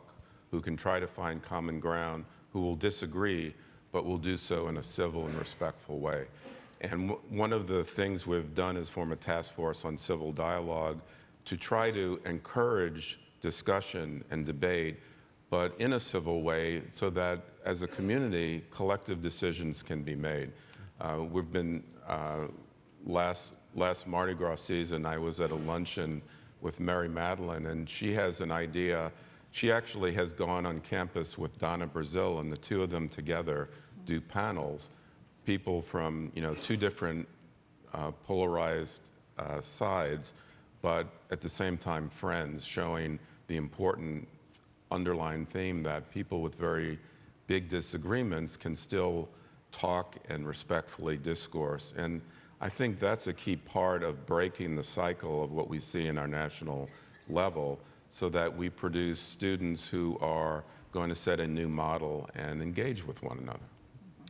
who can try to find common ground, who will disagree, but will do so in a civil and respectful way. And one of the things we've done is form a task force on civil dialogue to try to encourage discussion and debate, but in a civil way so that as a community, collective decisions can be made. We've been, last Mardi Gras season, I was at a luncheon with Mary Madeline, and she has an idea. She actually has gone on campus with Donna Brazil, and the two of them together do panels, people from two different polarized sides, but at the same time friends, showing the important underlying theme that people with very big disagreements can still talk and respectfully discourse. And I think that's a key part of breaking the cycle of what we see in our national level, so that we produce students who are going to set a new model and engage with one another.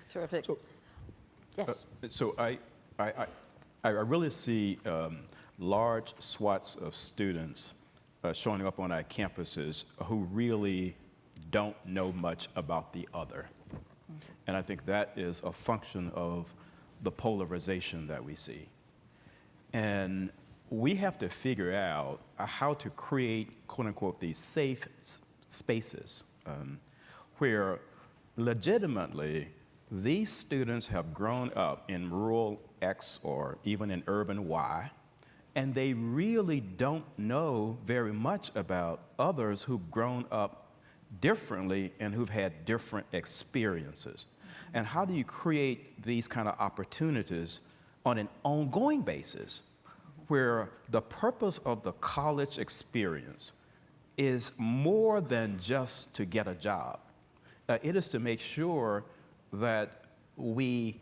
Terrific. Yes. So I really see large swaths of students showing up on our campuses who really don't know much about the other. And I think that is a function of the polarization that we see. And we have to figure out how to create, quote unquote, these safe spaces where legitimately these students have grown up in rural X or even in urban Y, and they really don't know very much about others who've grown up differently and who've had different experiences. And how do you create these kind of opportunities on an ongoing basis where the purpose of the college experience is more than just to get a job? it is to make sure that we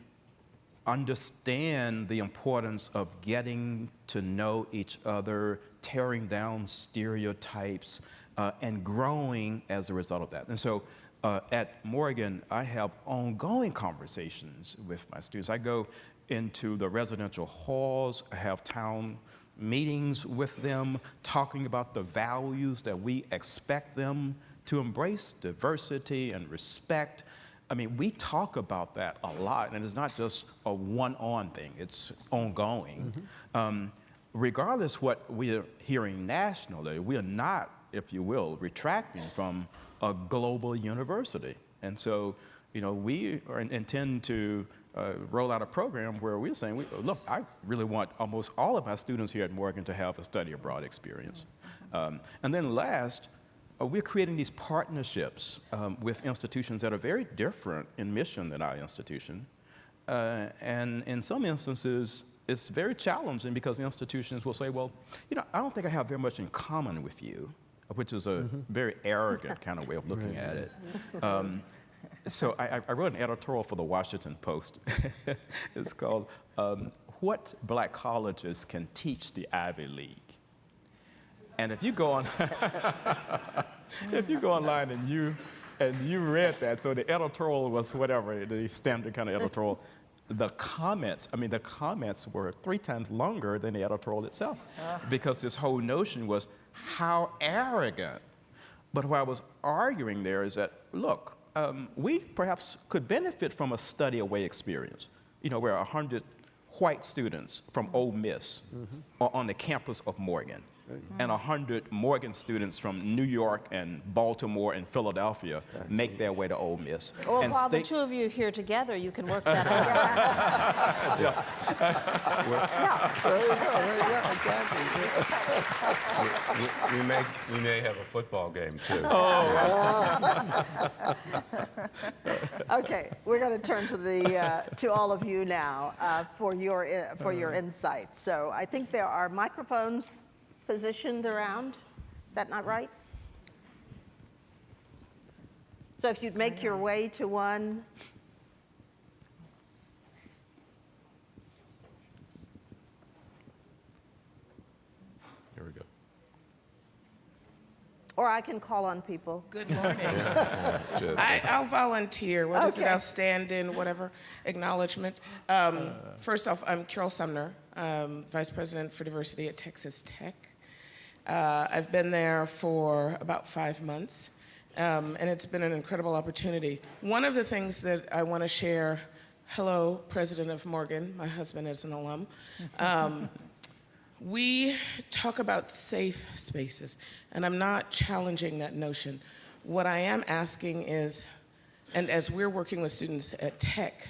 understand the importance of getting to know each other, tearing down stereotypes, and growing as a result of that. And so at Morgan, I have ongoing conversations with my students. I go into the residential halls, I have town meetings with them, talking about the values that we expect them to embrace, diversity and respect. I mean, we talk about that a lot, and it's not just a one-on thing, it's ongoing. Regardless what we're hearing nationally, we are not, if you will, retracting from a global university. And so, you know, we intend to roll out a program where we're saying, look, I really want almost all of my students here at Morgan to have a study abroad experience. And then last, we're creating these partnerships with institutions that are very different in mission than our institution. And in some instances, it's very challenging because the institutions will say, well, you know, I don't think I have very much in common with you, which is a very arrogant kind of way of looking at it. So I wrote an editorial for the Washington Post. It's called, What Black Colleges Can Teach the Ivy League. And if you go on, if you go online and you read that, so the editorial was whatever, the standard kind of editorial, the comments were 3 times longer than the editorial itself, because this whole notion was how arrogant. But what I was arguing there is that, look, we perhaps could benefit from a study away experience, you know, where 100 white students from Ole Miss are on the campus of Morgan, and 100 Morgan students from New York and Baltimore and Philadelphia make their way to Ole Miss. Or and while the two of you are here together, you can work that out. There you go, exactly. We may have a football game too. Okay, we're going to turn to the to all of you now for your insights. So I think there are microphones positioned around. Is that not right? So if you'd make your way to one. Here we go. Or I can call on people. Good morning. Good. I'll volunteer. We'll just Okay. I'll stand in whatever acknowledgement. First off, I'm Carol Sumner, Vice President for Diversity at Texas Tech. I've been there for about 5 months, and it's been an incredible opportunity. One of the things that I want to share, hello, President of Morgan, my husband is an alum. We talk about safe spaces, and I'm not challenging that notion. What I am asking is, and as we're working with students at Tech,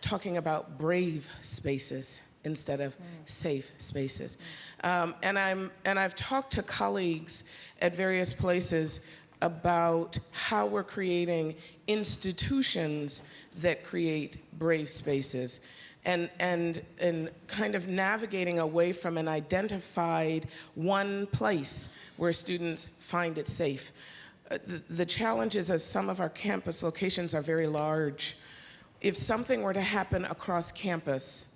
talking about brave spaces instead of safe spaces. And I've talked to colleagues at various places about how we're creating institutions that create brave spaces. And kind of navigating away from an identified one place where students find it safe. The challenge is, as some of our campus locations are very large, if something were to happen across campus,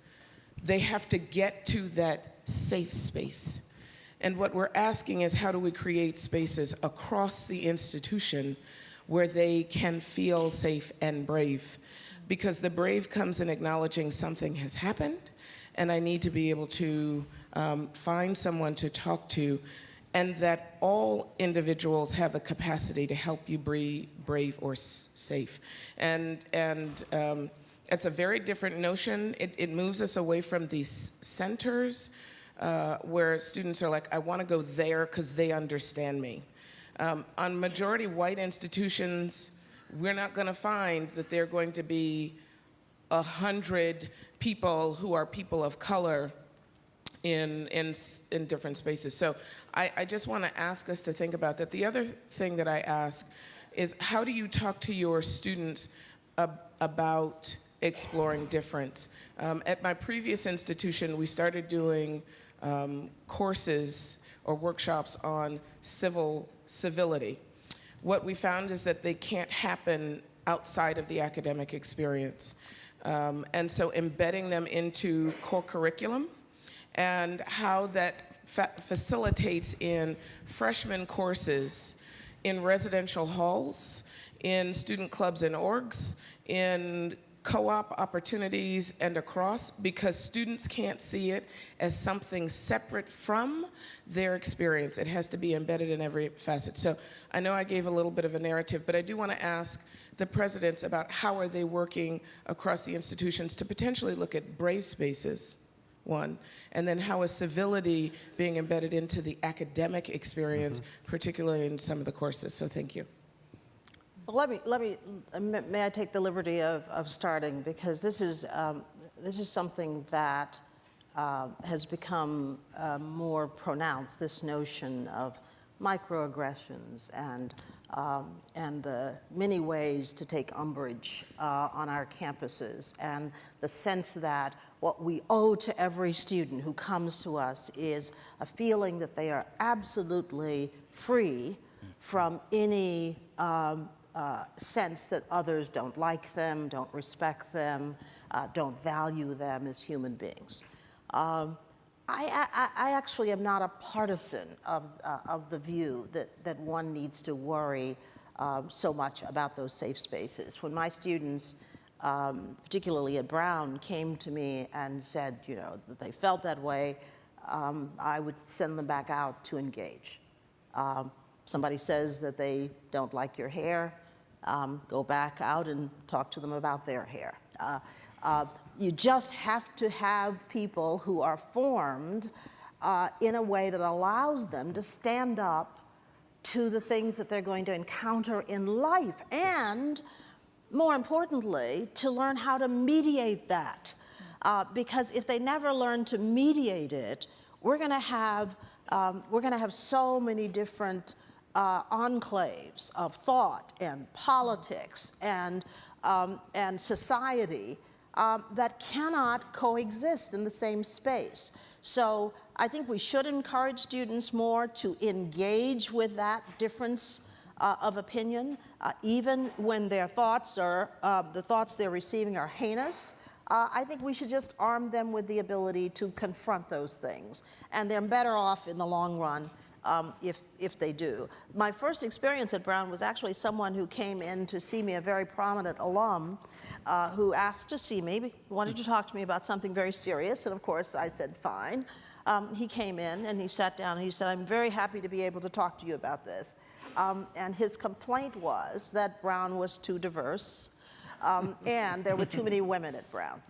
they have to get to that safe space. And what we're asking is, how do we create spaces across the institution where they can feel safe and brave? Because the brave comes in acknowledging something has happened, and I need to be able to find someone to talk to, and that all individuals have the capacity to help you be brave or safe. And it's a very different notion. It moves us away from these centers where students are like, I want to go there because they understand me. On majority white institutions, we're not going to find that there are going to be 100 people who are people of color in different spaces. So I just want to ask us to think about that. The other thing that I ask is, how do you talk to your students about exploring difference? At my previous institution, we started doing courses or workshops on civility. What we found is that they can't happen outside of the academic experience. And so embedding them into core curriculum and how that facilitates in freshman courses, in residential halls, in student clubs and orgs, in co-op opportunities and across, because students can't see it as something separate from their experience. It has to be embedded in every facet. So I know I gave a little bit of a narrative, but I do want to ask the presidents about how are they working across the institutions to potentially look at brave spaces, one, and then how is civility being embedded into the academic experience, particularly in some of the courses. So thank you. Well, may I take the liberty of starting, because this is something that has become more pronounced, this notion of microaggressions and the many ways to take umbrage on our campuses, and the sense that what we owe to every student who comes to us is a feeling that they are absolutely free from any sense that others don't like them, don't respect them, don't value them as human beings. I actually am not a partisan of the view that one needs to worry so much about those safe spaces. When my students, particularly at Brown, came to me and said, that they felt that way, I would send them back out to engage. Somebody says that they don't like your hair, go back out and talk to them about their hair. You just have to have people who are formed in a way that allows them to stand up to the things that they're going to encounter in life, and more importantly, to learn how to mediate that. Because if they never learn to mediate it, we're going to have so many different enclaves of thought and politics and society that cannot coexist in the same space. So I think we should encourage students more to engage with that difference of opinion, even when their thoughts are, the thoughts they're receiving are heinous. I think we should just arm them with the ability to confront those things. And they're better off in the long run if they do. My first experience at Brown was actually someone who came in to see me, a very prominent alum, who asked to see me, wanted to talk to me about something very serious, and of course I said fine. He came in and he sat down and he said, "I'm very happy to be able to talk to you about this." And his complaint was that Brown was too diverse, and there were too many women at Brown.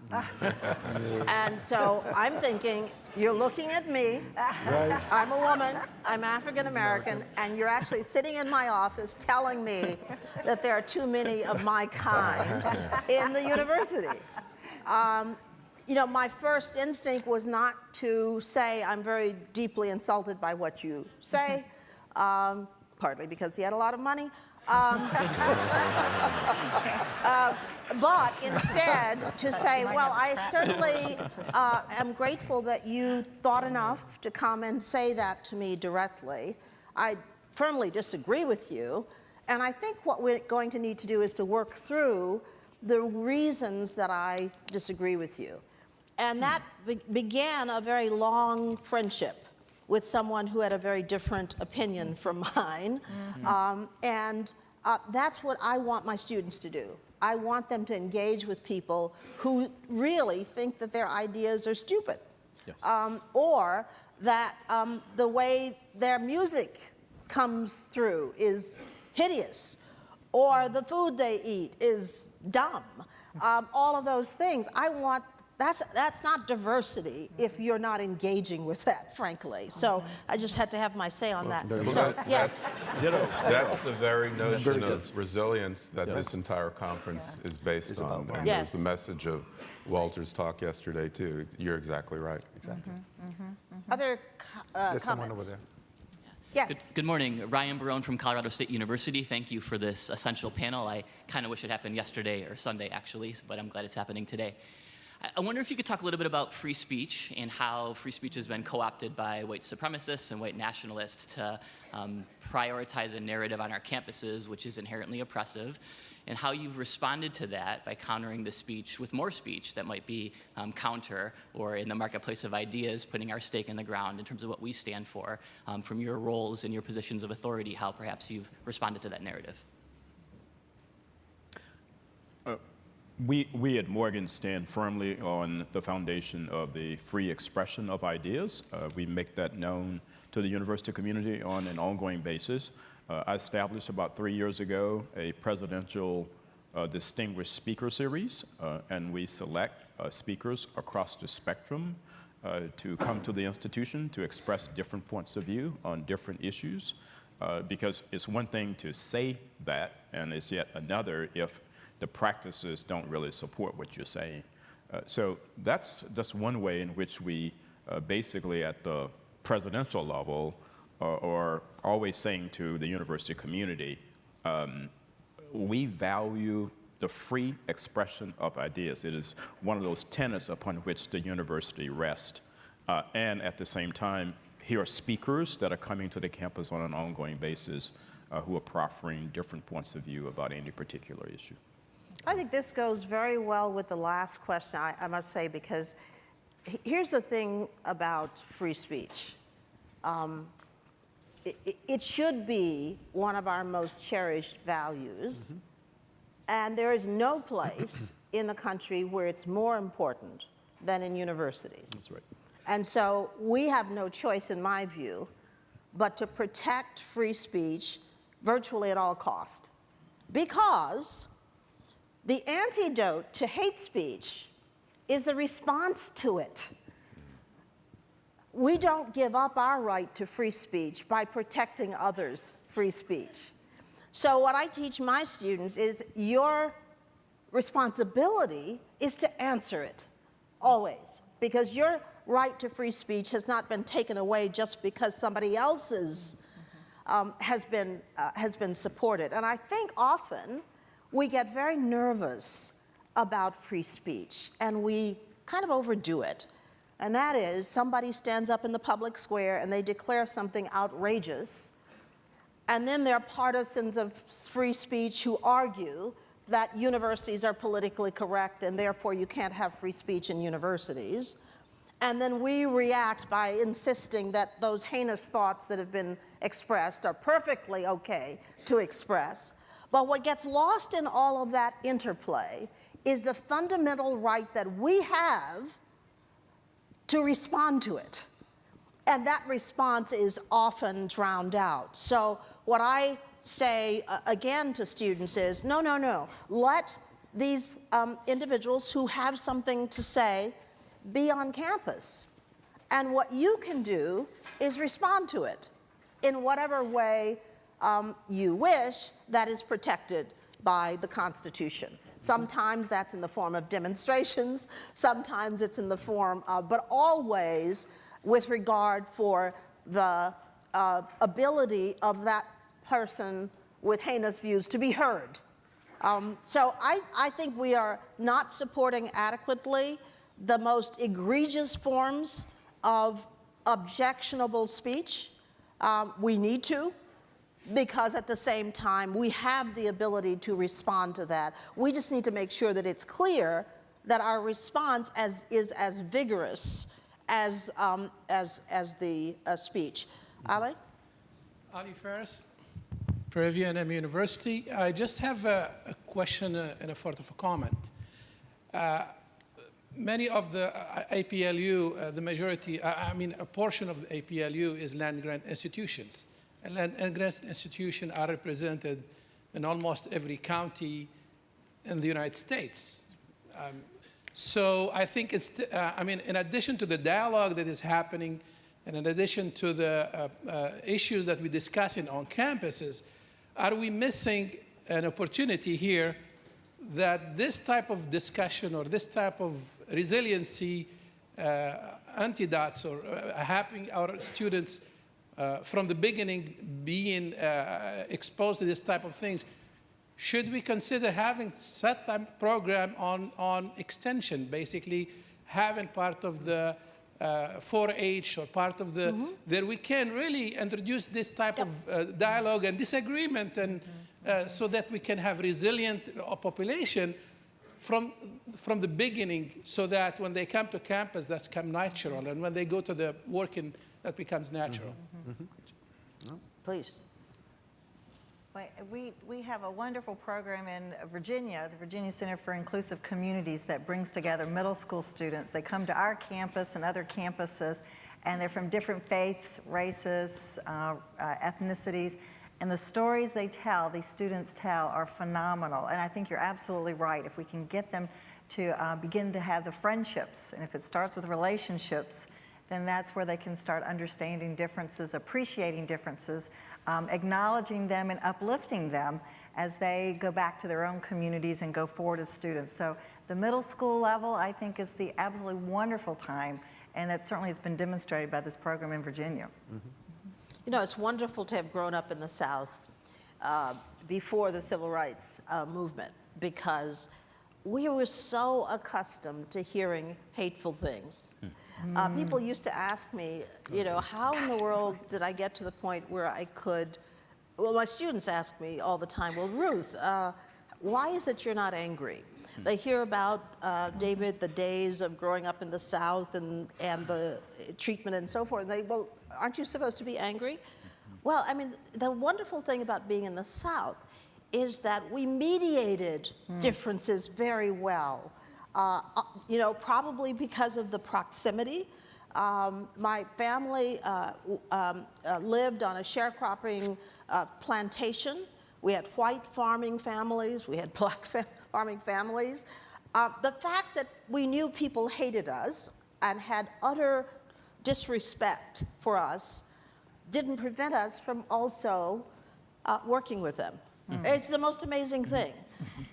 And so I'm thinking, you're looking at me, right. I'm a woman, I'm African American, and you're actually sitting in my office telling me that there are too many of my kind in the university. My first instinct was not to say, I'm very deeply insulted by what you say, partly because he had a lot of money. But instead to say, well, I certainly am grateful that you thought enough to come and say that to me directly. I firmly disagree with you, and I think what we're going to need to do is to work through the reasons that I disagree with you. And that began a very long friendship with someone who had a very different opinion from mine. That's what I want my students to do. I want them to engage with people who really think that their ideas are stupid, yes. Or that the way their music comes through is hideous, or the food they eat is dumb. All of those things. That's not diversity if you're not engaging with that, frankly. So I just had to have my say on that. So, yes. That's the very notion of resilience that this entire conference is based on. And yes. there's the message of Walter's talk yesterday, too. You're exactly right. Exactly. Other There's someone comments? over there. Yes. Good morning. Ryan Barone from Colorado State University. Thank you for this essential panel. I kind of wish it happened yesterday or Sunday, actually, but I'm glad it's happening today. I wonder if you could talk a little bit about free speech and how free speech has been co-opted by white supremacists and white nationalists to prioritize a narrative on our campuses, which is inherently oppressive, and how you've responded to that by countering the speech with more speech that might be counter, or in the marketplace of ideas, putting our stake in the ground in terms of what we stand for, from your roles and your positions of authority, how perhaps you've responded to that narrative. We at Morgan stand firmly on the foundation of the free expression of ideas. We make that known to the university community on an ongoing basis. I established about 3 years ago a presidential distinguished speaker series, and we select speakers across the spectrum to come to the institution to express different points of view on different issues, because it's one thing to say that, and it's yet another if the practices don't really support what you're saying. So that's one way in which we basically at the presidential level are always saying to the university community, we value the free expression of ideas. It is one of those tenets upon which the university rests. And at the same time, here are speakers that are coming to the campus on an ongoing basis who are proffering different points of view about any particular issue. I think this goes very well with the last question, I must say, because here's the thing about free speech. It should be one of our most cherished values, and there is no place in the country where it's more important than in universities. That's right. And so we have no choice, in my view, but to protect free speech virtually at all cost, because the antidote to hate speech is the response to it. We don't give up our right to free speech by protecting others' free speech. So what I teach my students is your responsibility is to answer it, always, because your right to free speech has not been taken away just because somebody else's has been supported. And I think often we get very nervous about free speech, and we kind of overdo it. And that is, somebody stands up in the public square and they declare something outrageous, and then there are partisans of free speech who argue that universities are politically correct and therefore you can't have free speech in universities. And then we react by insisting that those heinous thoughts that have been expressed are perfectly okay to express. But what gets lost in all of that interplay is the fundamental right that we have to respond to it. And that response is often drowned out. So what I say again to students is, no. Let these individuals who have something to say be on campus. And what you can do is respond to it in whatever way you wish that is protected by the Constitution. Sometimes that's in the form of demonstrations, sometimes it's in the form of, but always with regard for the ability of that person with heinous views to be heard. So I think we are not supporting adequately the most egregious forms of objectionable speech. We need to, because at the same time we have the ability to respond to that. We just need to make sure that it's clear that our response is as vigorous as the speech. Ali? Ali Ferris, Prairie View A&M University. I just have a question and a sort of a comment. Many of the APLU, the majority, a portion of the APLU is land-grant institutions. And land-grant institutions are represented in almost every county in the United States. So I think it's, in addition to the dialogue that is happening, and in addition to the issues that we're discussing on campuses, are we missing an opportunity here that this type of discussion or this type of resiliency antidotes or having our students from the beginning being exposed to this type of things, should we consider having set time program on extension, basically having part of the 4-H or part of the, that we can really introduce this type of dialogue and disagreement, and so that we can have resilient population from the beginning, so that when they come to campus, that's come natural, and when they go to the working, that becomes natural. Please. We have a wonderful program in Virginia, the Virginia Center for Inclusive Communities, that brings together middle school students. They come to our campus and other campuses, and they're from different faiths, races, ethnicities, and the stories they tell, these students tell, are phenomenal. And I think you're absolutely right. If we can get them to begin to have the friendships, and if it starts with relationships, then that's where they can start understanding differences, appreciating differences, acknowledging them and uplifting them as they go back to their own communities and go forward as students. So the middle school level, I think, is the absolutely wonderful time, and that certainly has been demonstrated by this program in Virginia. You know, it's wonderful to have grown up in the South before the Civil Rights movement, because we were so accustomed to hearing hateful things. People used to ask me, you know, how in the world did I get to the point where I could, well, my students ask me all the time, well, Ruth, why is it you're not angry? They hear about, David, the days of growing up in the South and the treatment and so forth. And they, well, aren't you supposed to be angry? Well, I mean, the wonderful thing about being in the South is that we mediated differences very well. You know, probably because of the proximity. My family lived on a sharecropping plantation. We had white farming families, we had black farming families. The fact that we knew people hated us and had utter disrespect for us didn't prevent us from also working with them. It's the most amazing thing.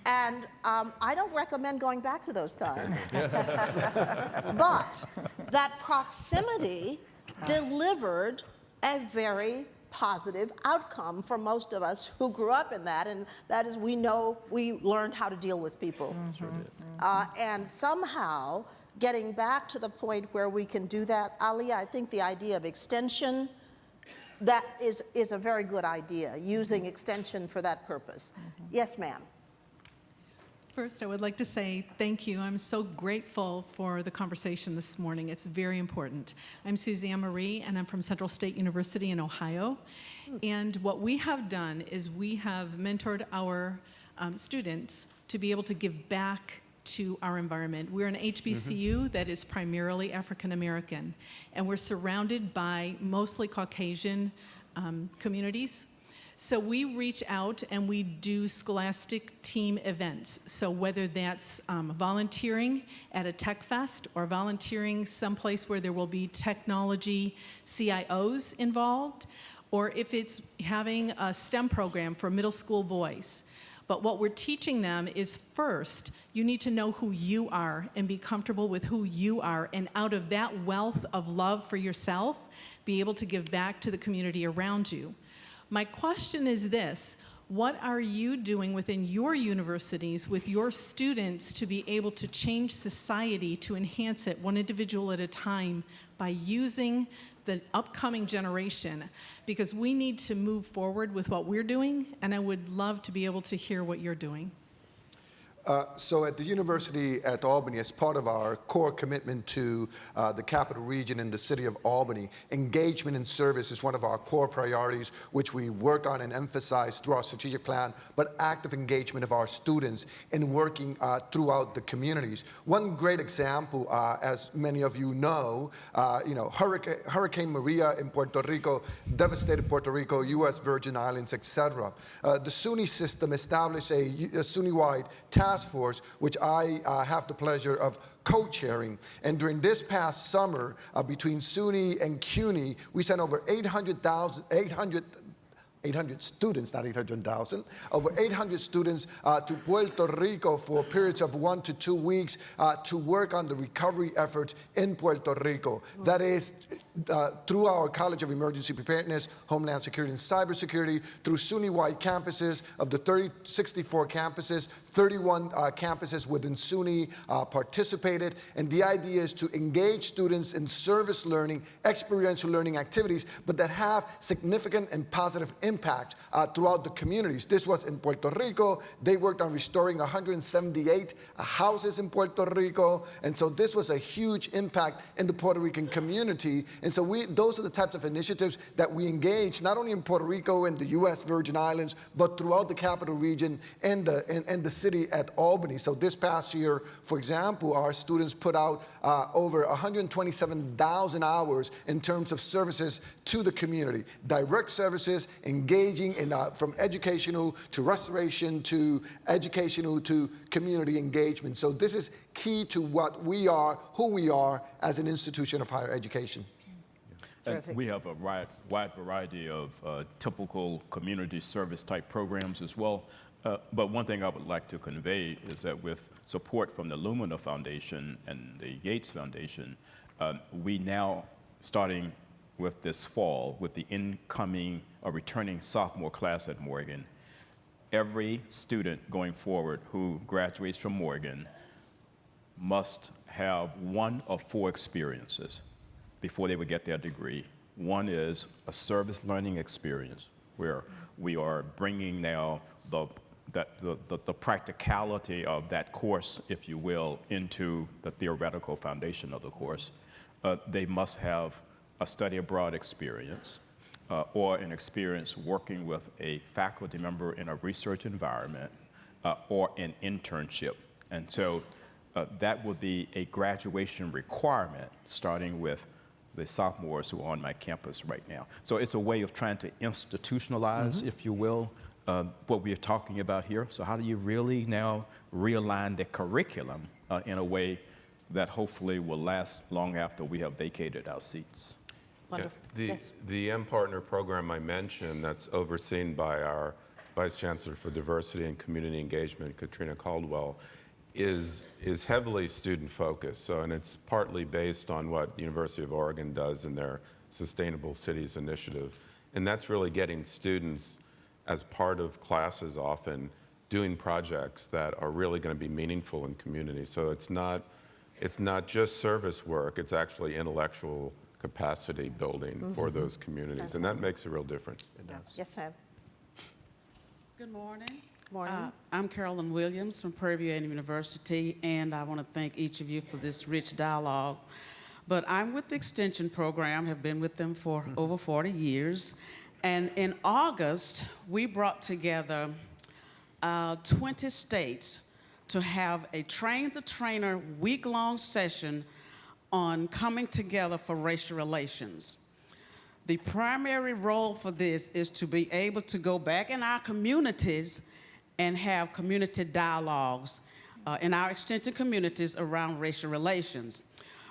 And I don't recommend going back to those times. But that proximity delivered a very positive outcome for most of us who grew up in that, and that is we know we learned how to deal with people. And somehow getting back to the point where we can do that, Ali, I think the idea of extension, that is a very good idea, using extension for that purpose. Yes, ma'am. First, I would like to say thank you. I'm so grateful for the conversation this morning. It's very important. I'm Suzanne Marie, and I'm from Central State University in Ohio. And what we have done is we have mentored our students to be able to give back to our environment. We're an HBCU that is primarily African American, and we're surrounded by mostly Caucasian communities. So we reach out and we do scholastic team events. So whether that's volunteering at a tech fest or volunteering someplace where there will be technology CIOs involved, or if it's having a STEM program for middle school boys. But what we're teaching them is, first, you need to know who you are and be comfortable with who you are, and out of that wealth of love for yourself, be able to give back to the community around you. My question is this: what are you doing within your universities with your students to be able to change society, to enhance it one individual at a time by using the upcoming generation? Because we need to move forward with what we're doing, and I would love to be able to hear what you're doing. So at the University at Albany, as part of our core commitment to the capital region and the city of Albany, engagement and service is one of our core priorities, which we work on and emphasize through our strategic plan, but active engagement of our students in working throughout the communities. One great example, as many of you know, Hurricane Maria in Puerto Rico devastated Puerto Rico, U.S. Virgin Islands, etc. The SUNY system established a SUNY-wide task force, which I have the pleasure of co-chairing. And during this past summer, between SUNY and CUNY, we sent over 800 students, not 800,000, over 800 students to Puerto Rico for periods of 1 to 2 weeks to work on the recovery efforts in Puerto Rico. That is through our College of Emergency Preparedness, Homeland Security, and Cybersecurity, through SUNY-wide campuses. Of the 64 campuses, 31 campuses within SUNY participated. And the idea is to engage students in service learning, experiential learning activities, but that have significant and positive impact throughout the communities. This was in Puerto Rico. They worked on restoring 178 houses in Puerto Rico. And so this was a huge impact in the Puerto Rican community. And so those are the types of initiatives that we engage, not only in Puerto Rico and the U.S. Virgin Islands, but throughout the capital region and the city at Albany. So this past year, for example, our students put out over 127,000 hours in terms of services to the community. Direct services, engaging in, from educational to restoration to educational to community engagement. So this is key to what we are, who we are as an institution of higher education. And we have a wide variety of typical community service type programs as well. But one thing I would like to convey is that with support from the Lumina Foundation and the Yates Foundation, we now, starting with this fall, with the incoming or returning sophomore class at Morgan, every student going forward who graduates from Morgan must have one of 4 experiences before they would get their degree. One is a service learning experience, where we are bringing now the practicality of that course, if you will, into the theoretical foundation of the course. They must have a study abroad experience or an experience working with a faculty member in a research environment or an internship. And so that would be a graduation requirement, starting with the sophomores who are on my campus right now. So it's a way of trying to institutionalize, if you will, what we are talking about here. So how do you really now realign the curriculum in a way that hopefully will last long after we have vacated our seats? Wonderful. The M-Partner program I mentioned, that's overseen by our Vice Chancellor for Diversity and Community Engagement, Katrina Caldwell, is heavily student-focused. So, and it's partly based on what the University of Oregon does in their Sustainable Cities Initiative. And that's really getting students as part of classes often doing projects that are really going to be meaningful in community. So it's not just service work, it's actually intellectual capacity building for those communities. And that makes a real difference. Yes, ma'am. Good morning. Good morning. I'm Carolyn Williams from Prairie View University, and I want to thank each of you for this rich dialogue. But I'm with the Extension Program, have been with them for over 40 years. And in August, we brought together 20 states to have a train-the-trainer week-long session on coming together for racial relations. The primary role for this is to be able to go back in our communities and have community dialogues in our extension communities around racial relations.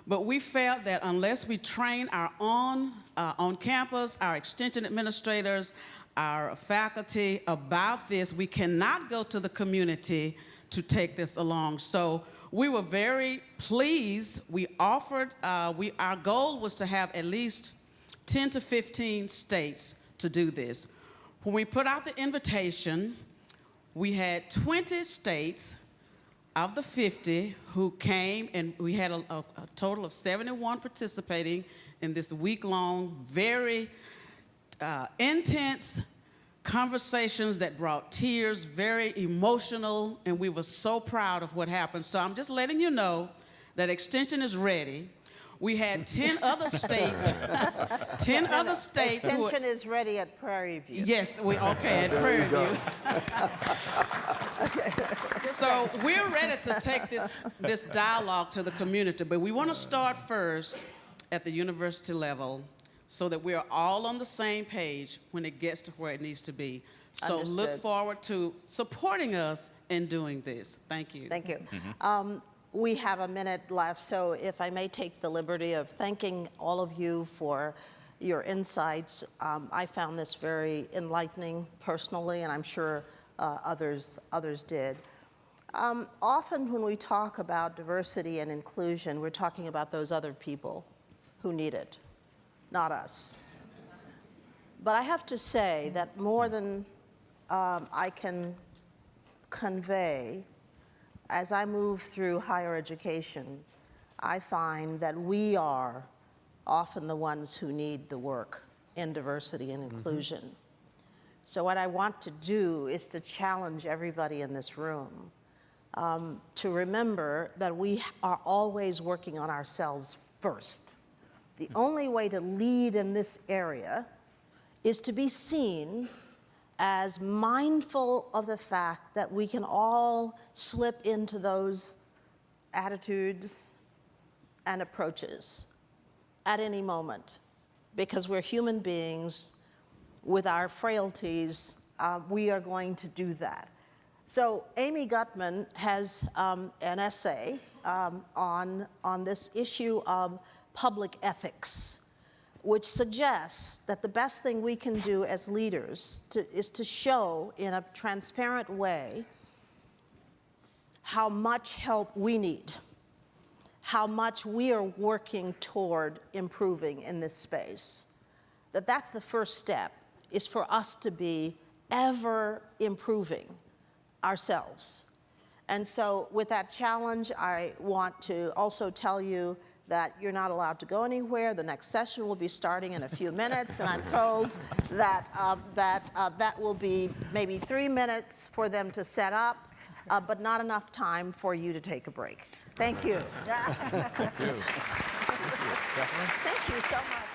But we felt that unless we train our own on campus, our extension administrators, our faculty about this, we cannot go to the community to take this along. So we were very pleased. We offered, our goal was to have at least 10 to 15 states to do this. When we put out the invitation, we had 20 states of the 50 who came, and we had a total of 71 participating in this week-long, very intense conversations that brought tears, very emotional, and we were so proud of what happened. So I'm just letting you know that Extension is ready. We had 10 other states, 10 other states. Extension is ready at Prairie View. Yes, okay, at Prairie View. So we're ready to take this dialogue to the community, but we want to start first at the university level so that we're all on the same page when it gets to where it needs to be. So Understood. Look forward to supporting us in doing this. Thank you. Thank you. We have a minute left, so if I may take the liberty of thanking all of you for your insights. I found this very enlightening personally, and I'm sure others did. Often when we talk about diversity and inclusion, we're talking about those other people who need it. not us. But I have to say that more than I can convey, as I move through higher education, I find that we are often the ones who need the work in diversity and inclusion. So what I want to do is to challenge everybody in this room to remember that we are always working on ourselves first. The only way to lead in this area is to be seen as mindful of the fact that we can all slip into those attitudes and approaches at any moment, because we're human beings with our frailties. We are going to do that. So Amy Gutman has an essay on this issue of public ethics, which suggests that the best thing we can do as leaders is to show in a transparent way how much help we need, how much we are working toward improving in this space. That's the first step, is for us to be ever improving ourselves. And so with that challenge, I want to also tell you that you're not allowed to go anywhere. The next session will be starting in a few minutes, and I'm told that that will be maybe 3 minutes for them to set up, but not enough time for you to take a break. Thank you. Thank you. Thank you so much.